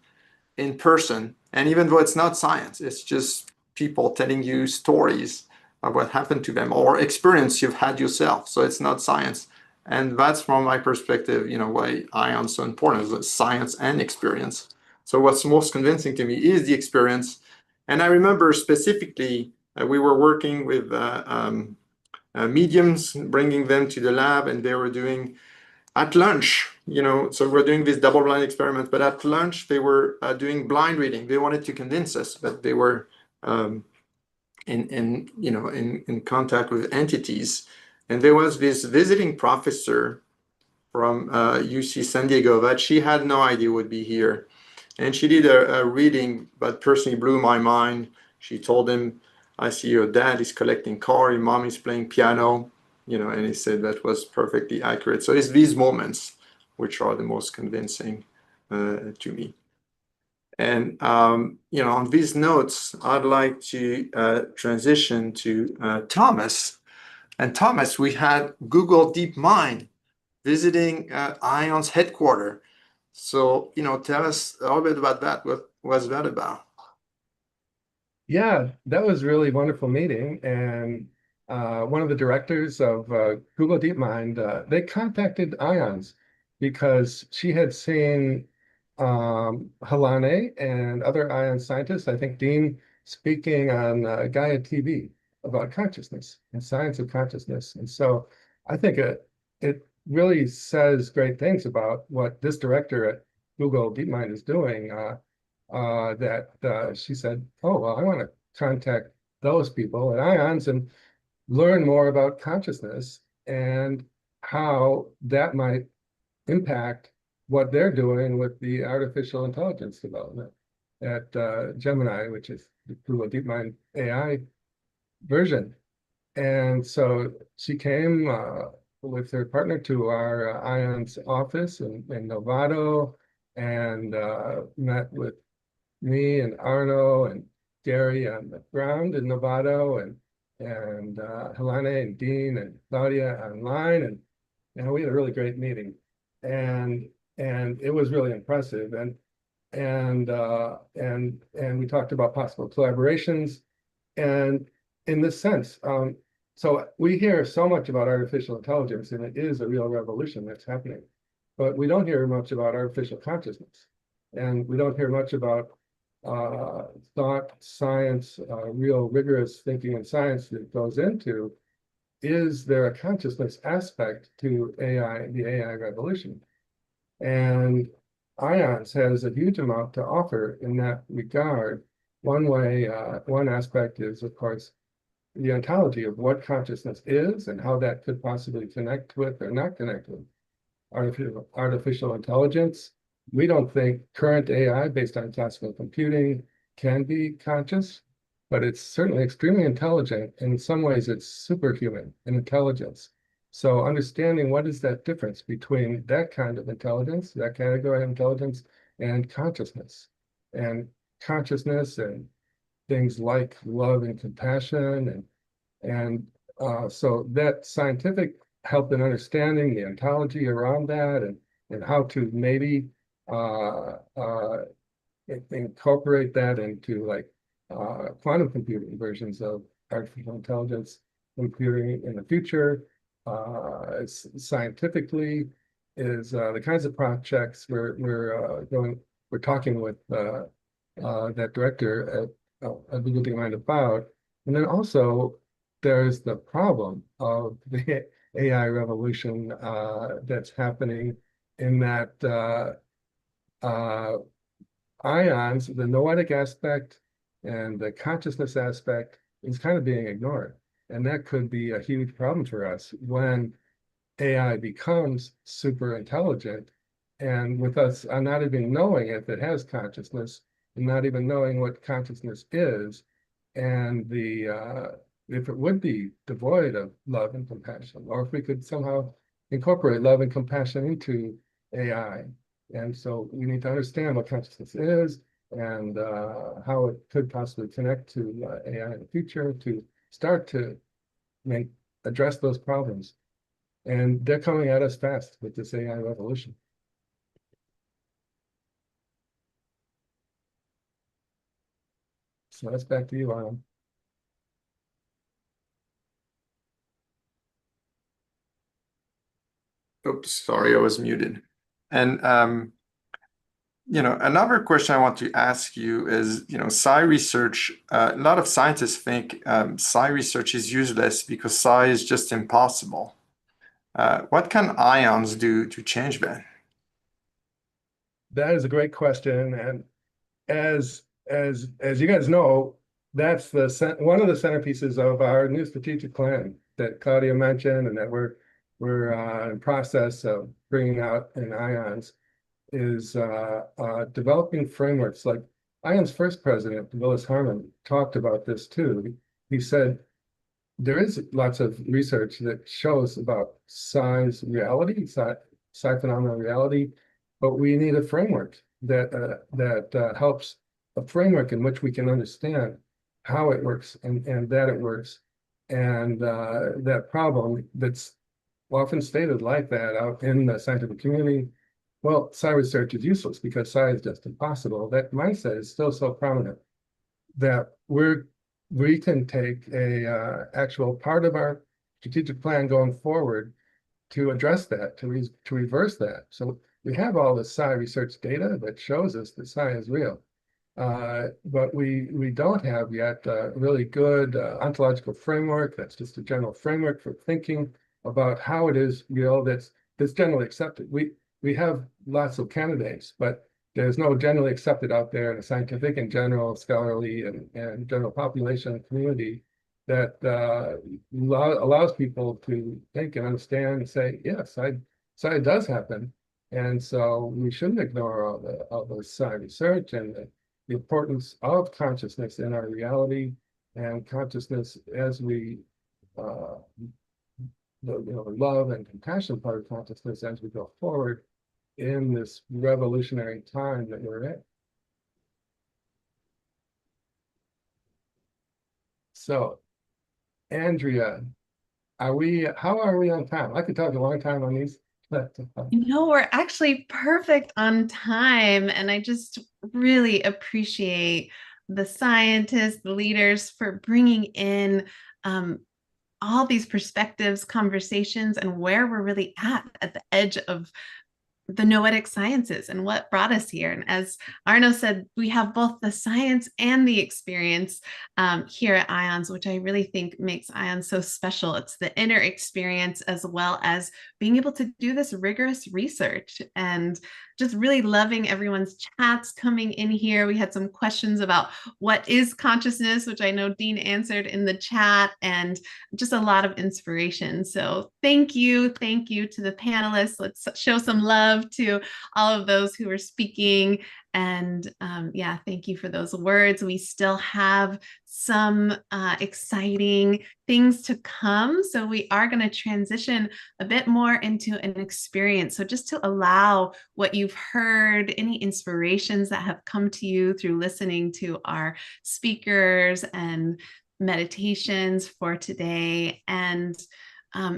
in person. And even though it's not science, it's just people telling you stories of what happened to them or experience you've had yourself. So it's not science. And that's from my perspective, why ions so important, is science and experience. So what's most convincing to me is the experience. And I remember specifically, we were working with mediums, bringing them to the lab, and they were doing at lunch, so we're doing this double-blind experiment, but at lunch they were doing blind reading. They wanted to convince us that they were in contact with entities. And there was this visiting professor from UC San Diego that she had no idea would be here. And she did a reading that personally blew my mind. She told him, I see your dad is collecting car, your mom is playing piano, and he said that was perfectly accurate. So it's these moments which are the most convincing to me. And, on these notes, I'd like to transition to Thomas. And Thomas, we had Google DeepMind visiting ION's headquarters. So, tell us a little bit about that. What was that about? Yeah, that was really wonderful meeting. And one of the directors of Google DeepMind, they contacted IONS because she had seen Helané and other ION scientists, I think Dean, speaking on Gaia TV about consciousness and science of consciousness. And so I think it really says great things about what this director at Google DeepMind is doing. That she said, oh, well, I want to contact those people at IONS and learn more about consciousness and how that might impact what they're doing with the artificial intelligence development at Gemini, which is the Google DeepMind AI version. And so she came with her partner to our IONS office in Novato and met with me and Arnaud and Gary on the ground in Novato and Helané and Dean and Claudia online, and we had a really great meeting, and it was really impressive, and we talked about possible collaborations, and in this sense. So we hear so much about artificial intelligence, and it is a real revolution that's happening. But we don't hear much about artificial consciousness. And we don't hear much about thought, science, real rigorous thinking and science that goes into, is there a consciousness aspect to AI, the AI revolution? And IONS has a huge amount to offer in that regard. One way, one aspect is, of course, the ontology of what consciousness is and how that could possibly connect with or not connect with artificial intelligence. We don't think current AI based on classical computing can be conscious, but it's certainly extremely intelligent. And in some ways, it's superhuman in intelligence. So understanding what is that difference between that kind of intelligence, that category of intelligence, and consciousness. And consciousness and things like love and compassion. So that scientific help in understanding the ontology around that and how to maybe incorporate that into like quantum computing versions of artificial intelligence computing in the future. Scientifically is the kinds of projects we're talking with that director at Beginning Mind about. And then also there's the problem of the AI revolution that's happening in that ions, the noetic aspect and the consciousness aspect is kind of being ignored. And that could be a huge problem for us when AI becomes super intelligent and with us not even knowing if it has consciousness and not even knowing what consciousness is, and if it would be devoid of love and compassion, or if we could somehow incorporate love and compassion into AI. And so we need to understand what consciousness is and how it could possibly connect to AI in the future to start to address those problems. And they're coming at us fast with this AI revolution. So that's back to you, Arnaud. Oops, sorry, I was muted. And another question I want to ask you is, psi research. A lot of scientists think psi research is useless because psi is just impossible. What can ions do to change that? That is a great question, and as you guys know, that's one of the centerpieces of our new strategic plan that Claudia mentioned, and that we're in process of bringing out in IONS, is developing frameworks. Like IONS' first president, Willis Harman, talked about this too. He said there is lots of research that shows about psi's reality, psi phenomenal reality, but we need a framework that helps, a framework in which we can understand how it works and that it works. And that problem that's often stated like that out in the scientific community, well, psi research is useless because psi is just impossible. That mindset is still so prominent that we can take a actual part of our strategic plan going forward to address that, to reverse that. So we have all the psi research data that shows us that psi is real. But we don't have yet a really good ontological framework that's just a general framework for thinking about how it is real that's generally accepted. We have lots of candidates, but there's no generally accepted out there in the scientific and general scholarly and general population community that allows people to think and understand and say, yes, psi does happen. And so we shouldn't ignore all the psi research and the importance of consciousness in our reality and consciousness as we the love and compassion part of consciousness as we go forward in this revolutionary time that we're in. So, Andrea, how are we on time? I could talk a long time on these. We're actually perfect on time. And I just really appreciate the scientists, the leaders, for bringing in all these perspectives, conversations, and where we're really at the edge of the noetic sciences and what brought us here. And as Arnaud said, we have both the science and the experience here at IONS, which I really think makes IONS so special. It's the inner experience as well as being able to do this rigorous research, and just really loving everyone's chats coming in here. We had some questions about what is consciousness, which I know Dean answered in the chat, and just a lot of inspiration. So thank you to the panelists. Let's show some love to all of those who were speaking. And yeah, thank you for those words. We still have some exciting things to come. So we are going to transition a bit more into an experience. So just to allow what you've heard, any inspirations that have come to you through listening to our speakers and meditations for today. And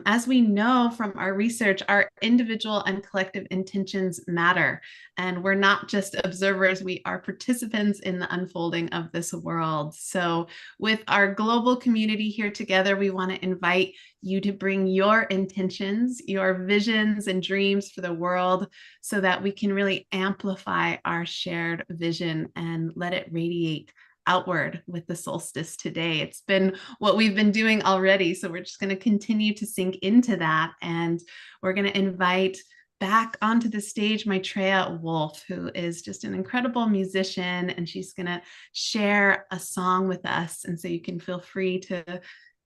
as we know from our research, our individual and collective intentions matter. And we're not just observers, we are participants in the unfolding of this world. So with our global community here together, we want to invite you to bring your intentions, your visions and dreams for the world, so that we can really amplify our shared vision and let it radiate outward with the solstice today. It's been what we've been doing already. So we're just going to continue to sink into that. And we're going to invite back onto the stage Maitreya Wolf, who is just an incredible musician, and she's going to share a song with us. And so you can feel free to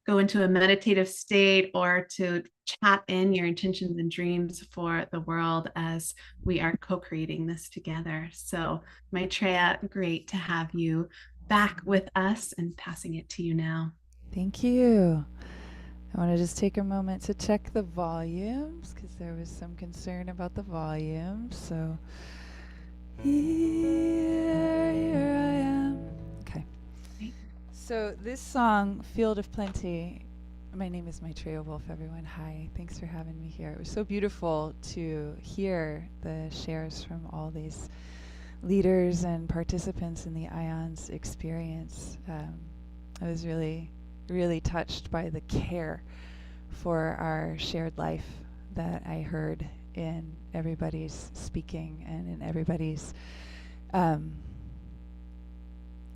go into a meditative state or to chat in your intentions and dreams for the world as we are co-creating this together. So Maitreya, great to have you back with us, and passing it to you now. Thank you. I want to just take a moment to check the volumes, because there was some concern about the volume. So here I am. Okay. So this song, Field of Plenty, my name is Maitreya Wolf, everyone. Hi, thanks for having me here. It was so beautiful to hear the shares from all these leaders and participants in the IONS experience. I was really, really touched by the care for our shared life that I heard in everybody's speaking and in everybody's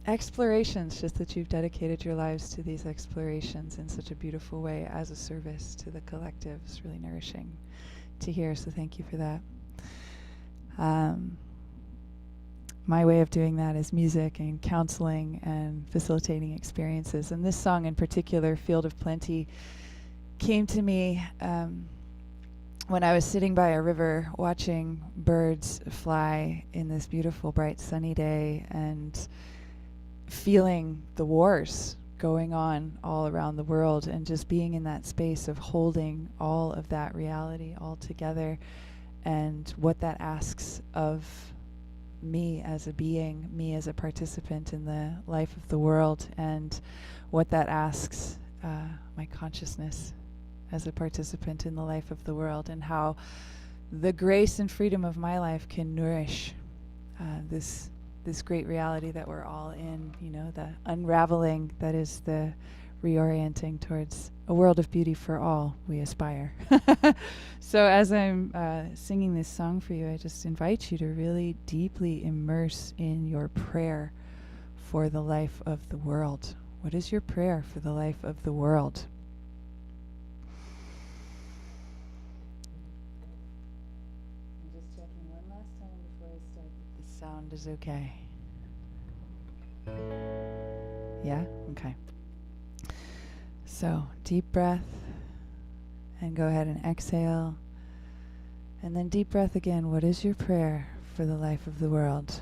explorations, just that you've dedicated your lives to these explorations in such a beautiful way as a service to the collective. It's really nourishing to hear, so thank you for that. My way of doing that is music and counseling and facilitating experiences. And this song in particular, Field of Plenty, came to me when I was sitting by a river watching birds fly in this beautiful, bright, sunny day, and feeling the wars going on all around the world, and just being in that space of holding all of that reality all together, and what that asks of me as a being, me as a participant in the life of the world, and what that asks my consciousness as a participant in the life of the world, and how the grace and freedom of my life can nourish this great reality that we're all in, you know, the unraveling that is the reorienting towards a world of beauty for all we aspire. So as I'm singing this song for you, I just invite you to really deeply immerse in your prayer for the life of the world. What is your prayer for the life of the world? I'm just checking one last time before I start that the sound is okay. Yeah? Okay. So deep breath, and go ahead and exhale, and then deep breath again. What is your prayer for the life of the world?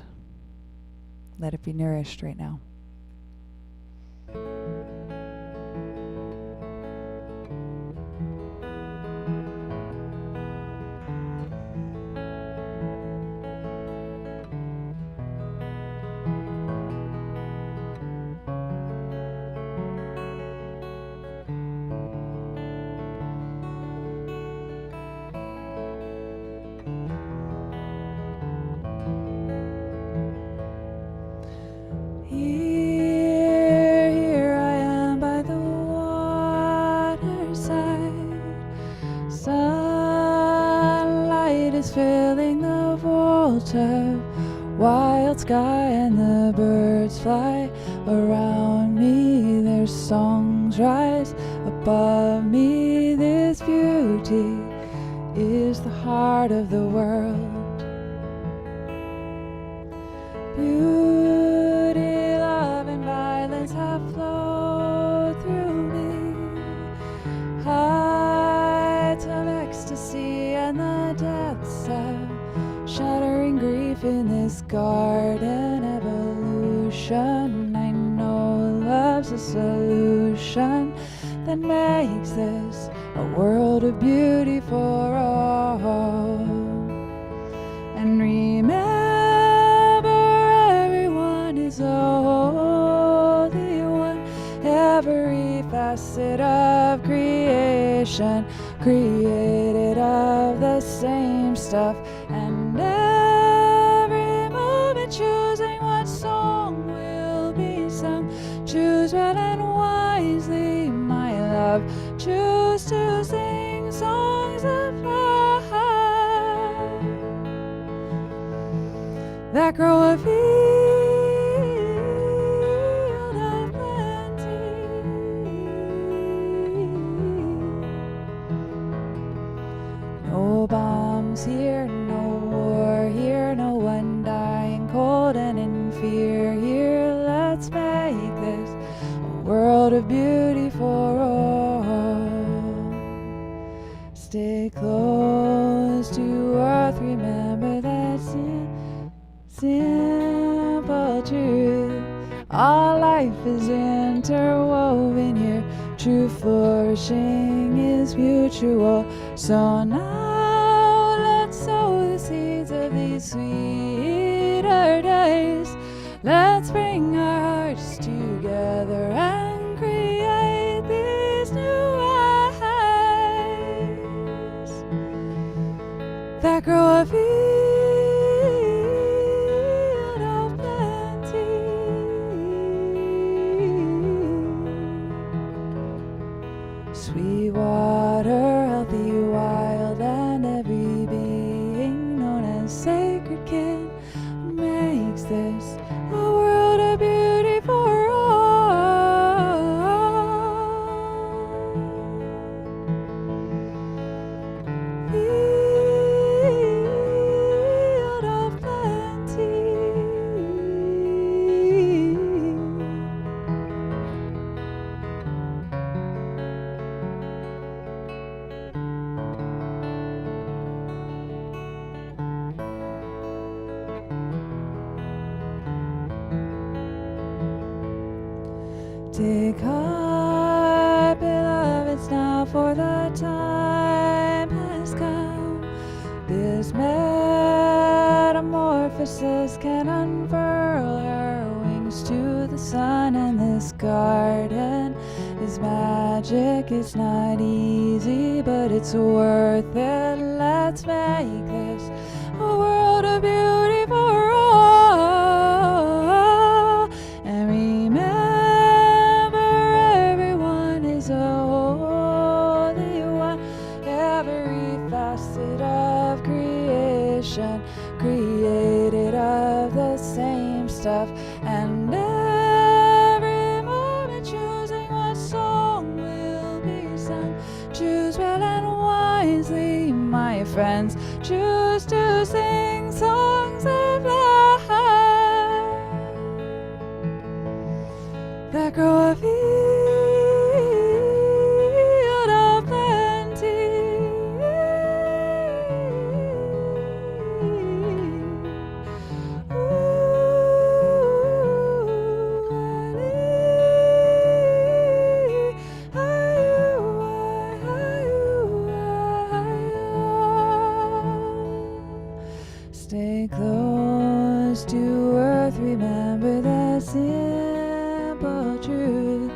Let it be nourished right now. Here is filling the vault of wild sky, and the birds fly around me, their songs rise above me. This beauty is the heart of the world. Beauty, love, and violence have flowed through me, heights of ecstasy and the depths of shattering grief in this garden evolution. I know love's a solution that makes this a world of beauty for all. And remember, everyone is the Holy One. Every facet of creation created of the same stuff, and every moment choosing what song will be sung. Choose well and wisely, my love. Choose to sing songs of love that grow a field of plenty. No bombs here, no war here, no one dying cold and in fear here. Let's make this a world of beauty for all. Stay close to earth, remember that simple truth. All life is interwoven here. True flourishing is mutual. So now let's sow the seeds of these sweeter days. Let's bring our hearts together and create these new ways that grow a field of plenty. Sweet water, healthy, wild, and every being known as sacred kin makes this a world of beauty for all. Field of plenty. Take heart, beloved, it's now, for the time has come. This metamorphosis can unfurl her wings to the sun, and this garden is magic. It's not easy, but it's worth it. Let's make this a world of beauty for all. And remember, everyone is a holy one. Every facet of creation created of the same stuff, and every moment choosing what song will be sung. Choose well and wisely, my friends. Choose to sing songs of love that grow a field of plenty. Stay close to earth, remember the simple truth.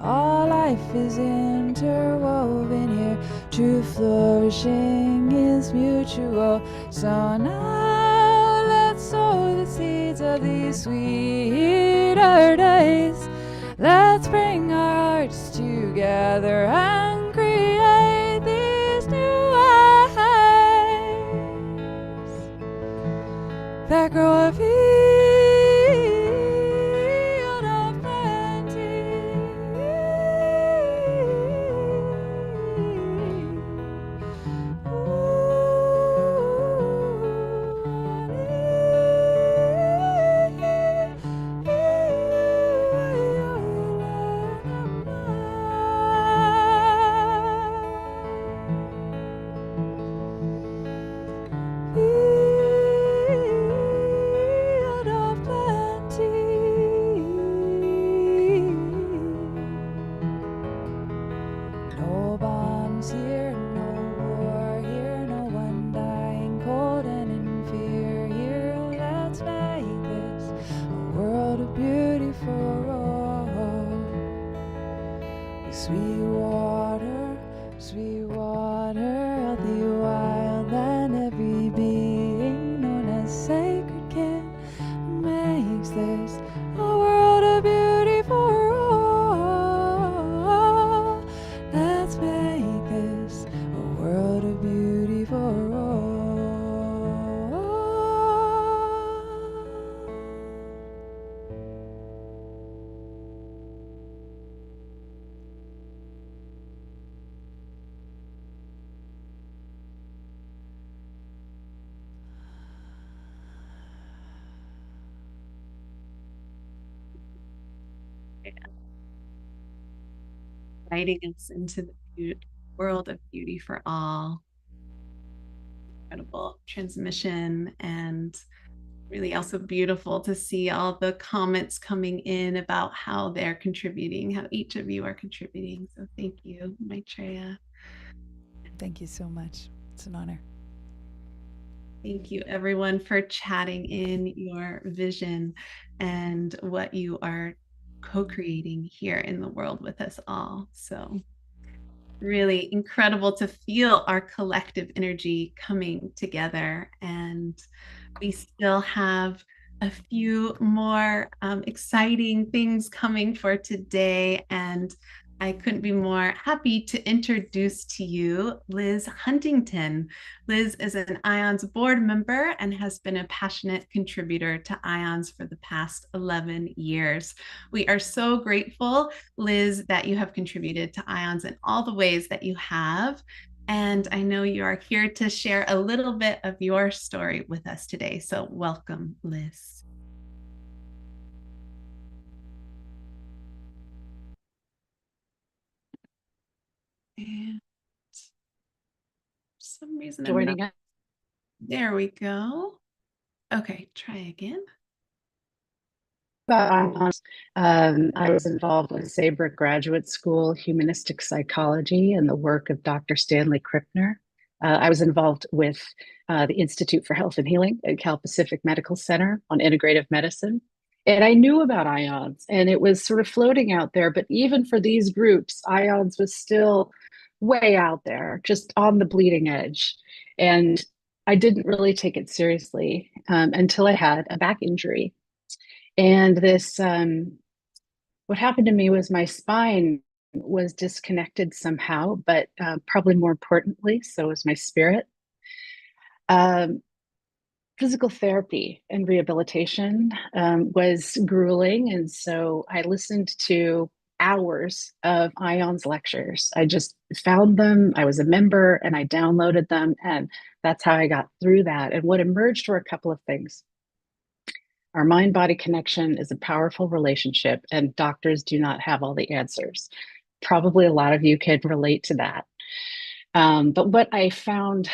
All life is interwoven here. True flourishing is mutual. So now let's sow the seeds of these sweeter days. Let's bring our hearts together and create these new ways guiding us into the world of beauty for all. Incredible transmission, and really also beautiful to see all the comments coming in about how they're contributing, how each of you are contributing. So thank you, Maitreya. Thank you so much. It's an honor. Thank you, everyone, for chatting in your vision and what you are co-creating here in the world with us all. So really incredible to feel our collective energy coming together. And we still have a few more exciting things coming for today. And I couldn't be more happy to introduce to you Liz Huntington. Liz is an IONS board member and has been a passionate contributor to IONS for the past 11 years. We are so grateful, Liz, that you have contributed to IONS in all the ways that you have. And I know you are here to share a little bit of your story with us today. So welcome, Liz. And for some reason, Joining us. There we go. Okay, try again. I was involved with Saybrook Graduate School, Humanistic Psychology, and the work of Dr. Stanley Krippner. I was involved with the Institute for Health and Healing at Cal Pacific Medical Center on integrative medicine. And I knew about IONS, and it was sort of floating out there. But even for these groups, IONS was still way out there, just on the bleeding edge. And I didn't really take it seriously until I had a back injury. And this, what happened to me was my spine was disconnected somehow, but probably more importantly, so was my spirit. Physical therapy and rehabilitation was grueling. And so I listened to hours of IONS lectures. I just found them. I was a member and I downloaded them. And that's how I got through that. And what emerged were a couple of things. Our mind-body connection is a powerful relationship, and doctors do not have all the answers. Probably a lot of you can relate to that. But what I found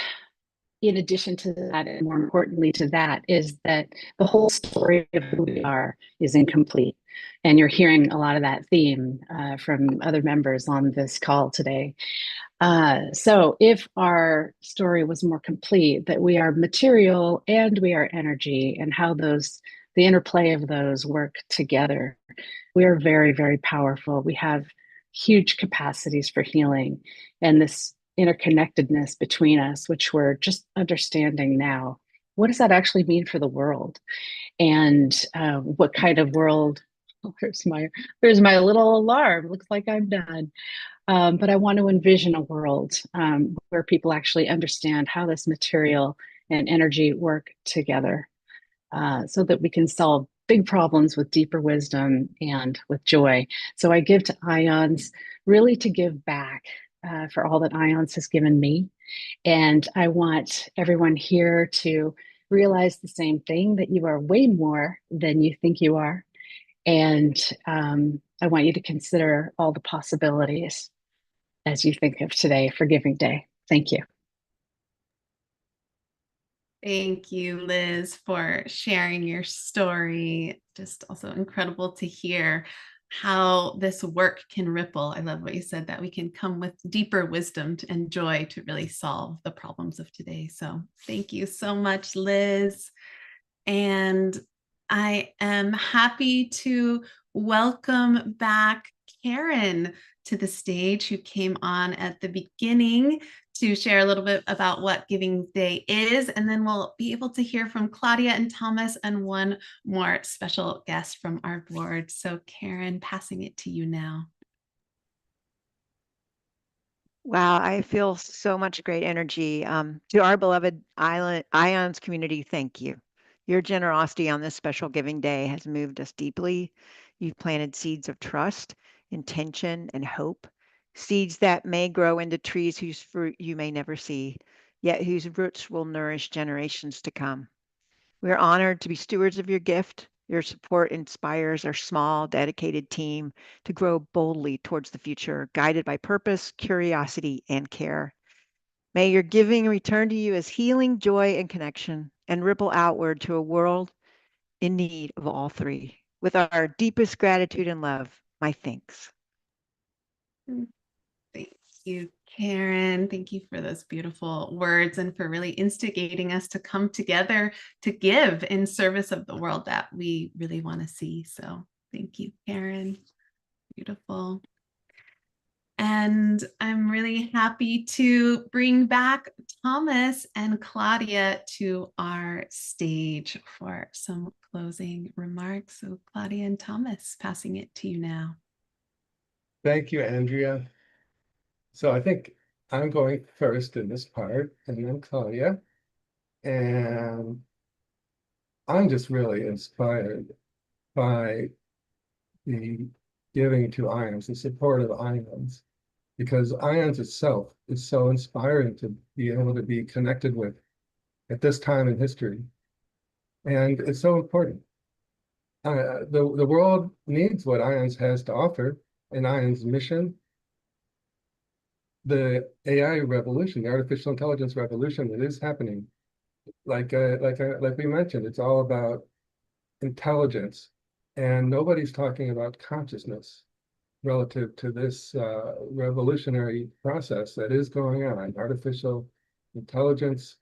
in addition to that, and more importantly to that, is that the whole story of who we are is incomplete. And you're hearing a lot of that theme from other members on this call today. So if our story was more complete, that we are material and we are energy, and how the interplay of those work together, we are very, very powerful. We have huge capacities for healing, and this interconnectedness between us, which we're just understanding now. What does that actually mean for the world? And what kind of world? There's my little alarm. Looks like I'm done. But I want to envision a world where people actually understand how this material and energy work together, so that we can solve big problems with deeper wisdom and with joy. So I give to IONS really to give back for all that IONS has given me. And I want everyone here to realize the same thing, that you are way more than you think you are. And I want you to consider all the possibilities as you think of today for Giving Day. Thank you. Thank you, Liz, for sharing your story. Just also incredible to hear how this work can ripple. I love what you said, that we can come with deeper wisdom and joy to really solve the problems of today. So thank you so much, Liz. And I am happy to welcome back Karen to the stage, who came on at the beginning to share a little bit about what Giving Day is. And then we'll be able to hear from Claudia and Thomas and one more special guest from our board. So Karen, passing it to you now. Wow, I feel so much great energy. To our beloved IONS community, thank you. Your generosity on this special Giving Day has moved us deeply. You've planted seeds of trust, intention, and hope, seeds that may grow into trees whose fruit you may never see, yet whose roots will nourish generations to come. We are honored to be stewards of your gift Your support inspires our small, dedicated team to grow boldly towards the future, guided by purpose, curiosity, and care. May your giving return to you as healing, joy, and connection, and ripple outward to a world in need of all three. With our deepest gratitude and love, my thanks. Thank you, Karen. Thank you for those beautiful words and for really instigating us to come together to give in service of the world that we really want to see. So thank you, Karen. Beautiful. And I'm really happy to bring back Thomas and Claudia to our stage for some closing remarks. So Claudia and Thomas, passing it to you now. Thank you, Andrea. So I think I'm going first in this part, and then Claudia. And I'm just really inspired by the giving to ions, the support of ions, because ions itself is so inspiring to be able to be connected with at this time in history. And it's so important. The world needs what ions has to offer, and ions' mission. The AI revolution, the artificial intelligence revolution that is happening, like we mentioned, it's all about intelligence, and nobody's talking about consciousness relative to this revolutionary process that is going on. Artificial intelligence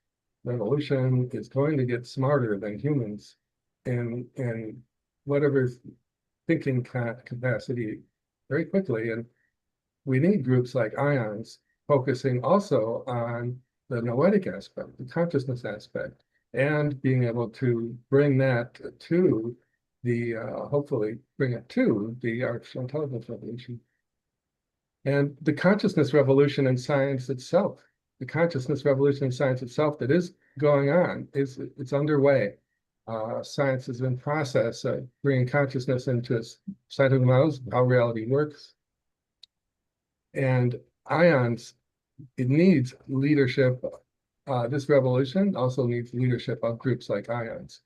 revolution is going to get smarter than humans in whatever thinking capacity very quickly. And we need groups like IONS focusing also on the noetic aspect, the consciousness aspect, and being able to bring that to the, hopefully bring it to the artificial intelligence revolution. And the consciousness revolution in science itself, the consciousness revolution in science itself that is going on, it's underway. Science is in process of bringing consciousness into scientific models, how reality works. And IONS, it needs leadership. This revolution also needs leadership of groups like IONS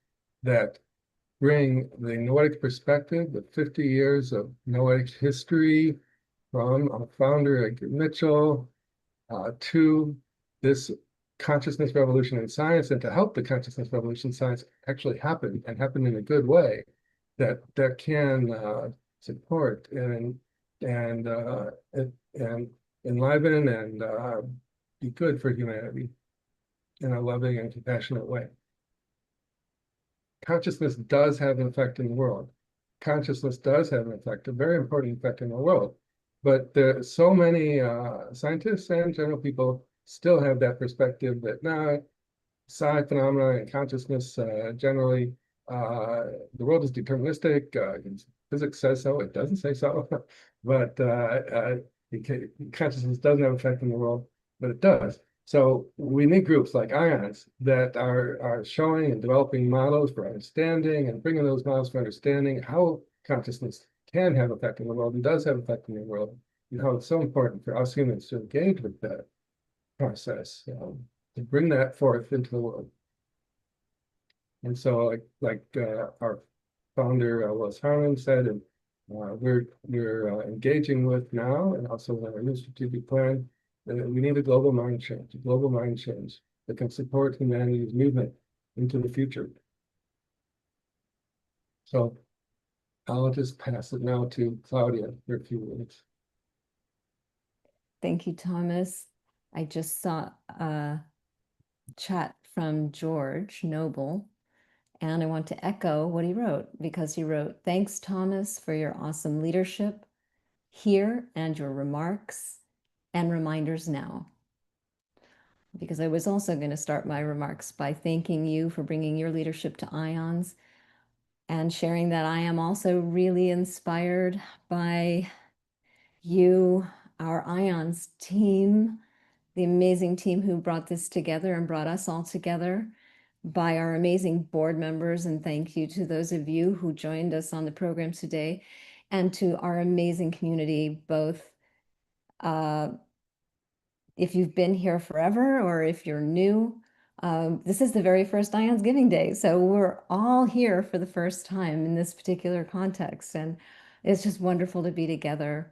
that bring the noetic perspective, the 50 years of noetic history from our founder, Edgar Mitchell, to this consciousness revolution in science, and to help the consciousness revolution in science actually happen, and happen in a good way that can support and enliven and be good for humanity in a loving and compassionate way. Consciousness does have an effect in the world. Consciousness does have an effect, a very important effect in the world. But there are so many scientists and general people still have that perspective that psi phenomena and consciousness generally, the world is deterministic. Physics says so. It doesn't say so. But consciousness doesn't have an effect in the world, but it does. So we need groups like IONS that are showing and developing models for understanding and bringing those models for understanding how consciousness can have effect in the world and does have effect in the world, and how it's so important for us humans to engage with that process, to bring that forth into the world. And so like our founder, Welss said, and we're engaging with now, and also in our new strategic plan, we need a global mind change that can support humanity's movement into the future. So I'll just pass it now to Claudia for a few minutes. Thank you, Thomas. I just saw a chat from George Noble, and I want to echo what he wrote, because he wrote, "Thanks, Thomas, for your awesome leadership here and your remarks and reminders now." Because I was also going to start my remarks by thanking you for bringing your leadership to IONS and sharing that I am also really inspired by you, our IONS team, the amazing team who brought this together and brought us all together, by our amazing board members, and thank you to those of you who joined us on the program today, and to our amazing community, both if you've been here forever or if you're new, This is the very first Ions Giving Day. So we're all here for the first time in this particular context. And it's just wonderful to be together.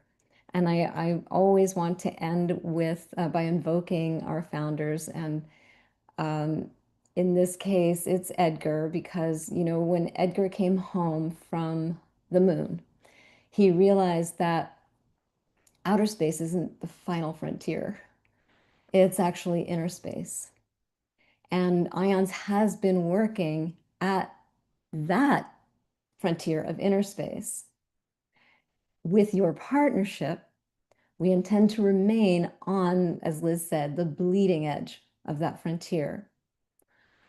And I always want to end with by invoking our founders. And in this case, it's Edgar, because, you know, when Edgar came home from the moon, he realized that outer space isn't the final frontier. It's actually inner space. And IONS has been working at that frontier of inner space. With your partnership, we intend to remain on, as Liz said, the bleeding edge of that frontier.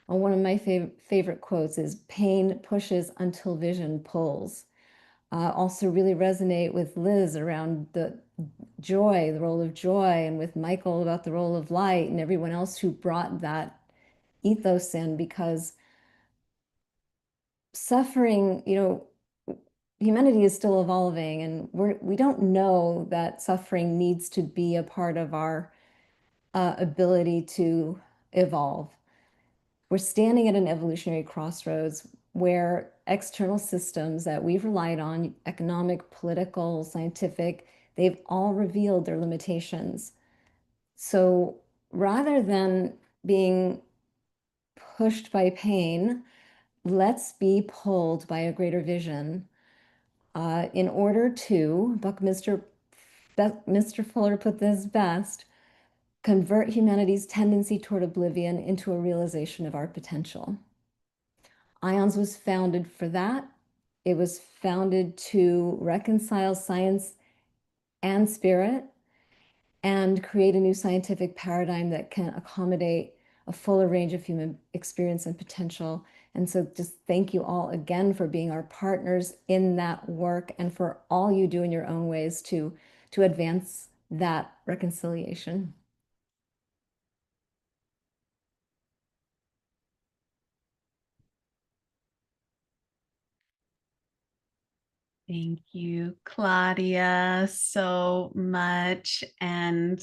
And one of my favorite quotes is, "Pain pushes until vision pulls." Also really resonate with Liz around the joy, the role of joy, and with Michael about the role of light, and everyone else who brought that ethos in, because suffering, you know, humanity is still evolving, and we don't know that suffering needs to be a part of our ability to evolve. We're standing at an evolutionary crossroads where external systems that we've relied on, economic, political, scientific, they've all revealed their limitations. So rather than being pushed by pain, let's be pulled by a greater vision in order to, Buckminster Fuller put this best, convert humanity's tendency toward oblivion into a realization of our potential. IONS was founded for that. It was founded to reconcile science and spirit and create a new scientific paradigm that can accommodate a fuller range of human experience and potential. And so just thank you all again for being our partners in that work, and for all you do in your own ways to advance that reconciliation. Thank you, Claudia, so much. And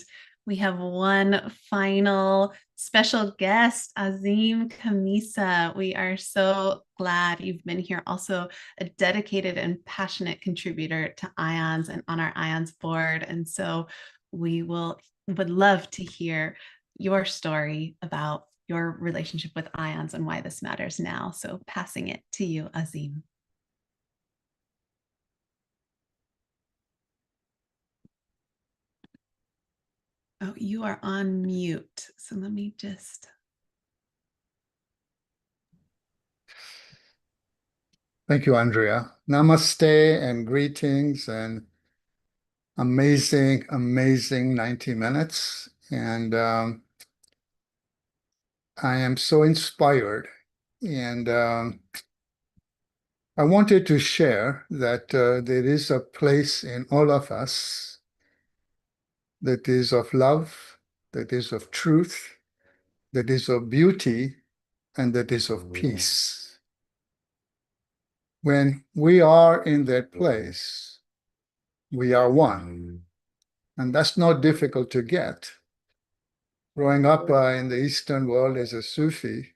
we have one final special guest, Azim Kamisa. We are so glad you've been here. Also, a dedicated and passionate contributor to IONS and on our IONS board. And so we would love to hear your story about your relationship with IONS and why this matters now. So passing it to you, Azim. Oh, you are on mute. So let me just. Thank you, Andrea. Namaste and greetings, and amazing, amazing 90 minutes. And I am so inspired. And I wanted to share that there is a place in all of us that is of love, that is of truth, that is of beauty, and that is of peace. When we are in that place, we are one. And that's not difficult to get. Growing up in the Eastern world as a Sufi,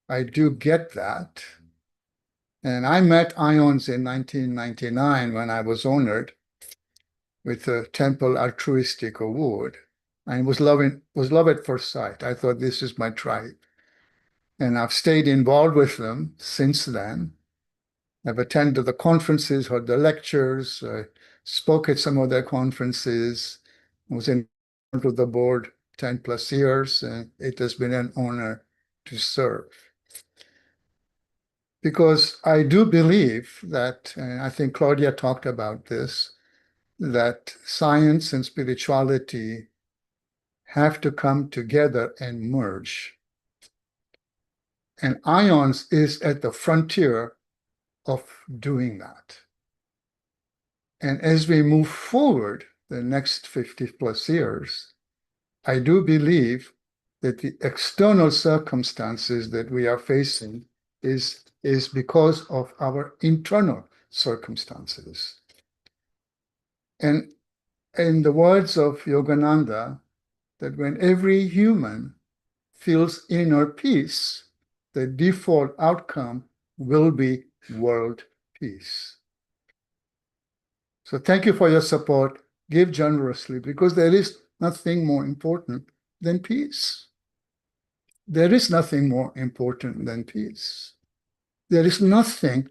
I do get that. And I met IONS in 1999 when I was honored with the Temple Altruistic Award. And was love at first sight. I thought, this is my tribe. And I've stayed involved with them since then. I've attended the conferences, heard the lectures, spoke at some of their conferences, was in front of the board 10 plus years, and it has been an honor to serve. Because I do believe that, and I think Claudia talked about this, that science and spirituality have to come together and merge. And IONS is at the frontier of doing that. And as we move forward the next 50 plus years, I do believe that the external circumstances that we are facing is because of our internal circumstances. And in the words of Yogananda, that when every human feels inner peace, the default outcome will be world peace. So thank you for your support. Give generously, because there is nothing more important than peace. There is nothing more important than peace. There is nothing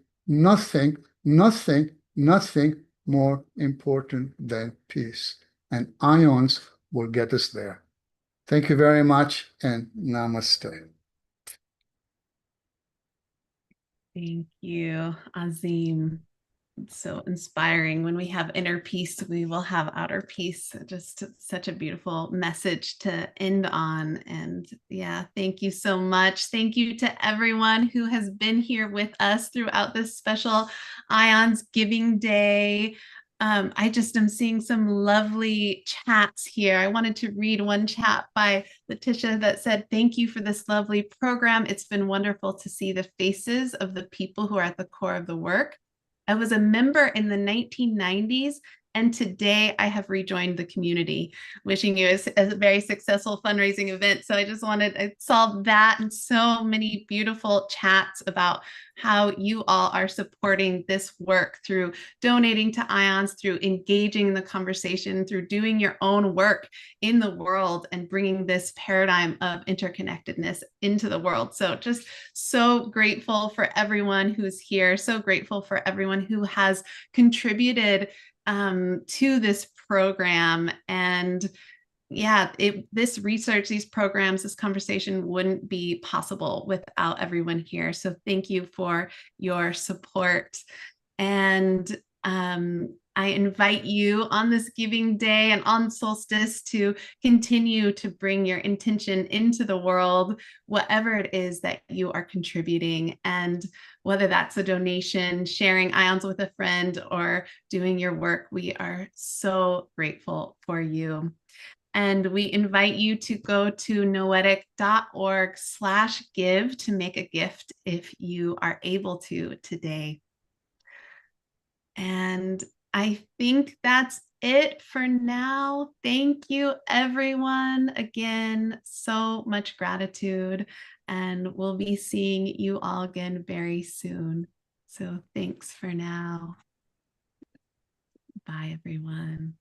more important than peace. And ions will get us there. Thank you very much, and namaste. Thank you, Azim. It's so inspiring. When we have inner peace, we will have outer peace. Just such a beautiful message to end on. And yeah, thank you so much. Thank you to everyone who has been here with us throughout this special Ions Giving Day. I just am seeing some lovely chats here. I wanted to read one chat by Letitia that said, "Thank you for this lovely program. It's been wonderful to see the faces of the people who are at the core of the work. I was a member in the 1990s, and today I have rejoined the community. Wishing you a very successful fundraising event." So I saw that and so many beautiful chats about how you all are supporting this work through donating to IONS, through engaging in the conversation, through doing your own work in the world and bringing this paradigm of interconnectedness into the world. So just so grateful for everyone who's here, so grateful for everyone who has contributed to this program. And yeah, this research, these programs, this conversation wouldn't be possible without everyone here. So thank you for your support. And I invite you on this Giving Day and on Solstice to continue to bring your intention into the world, whatever it is that you are contributing. And whether that's a donation, sharing ions with a friend, or doing your work, we are so grateful for you. And we invite you to go to noetic.org/give to make a gift if you are able to today. And I think that's it for now. Thank you, everyone. Again, so much gratitude. And we'll be seeing you all again very soon. So thanks for now. Bye, everyone.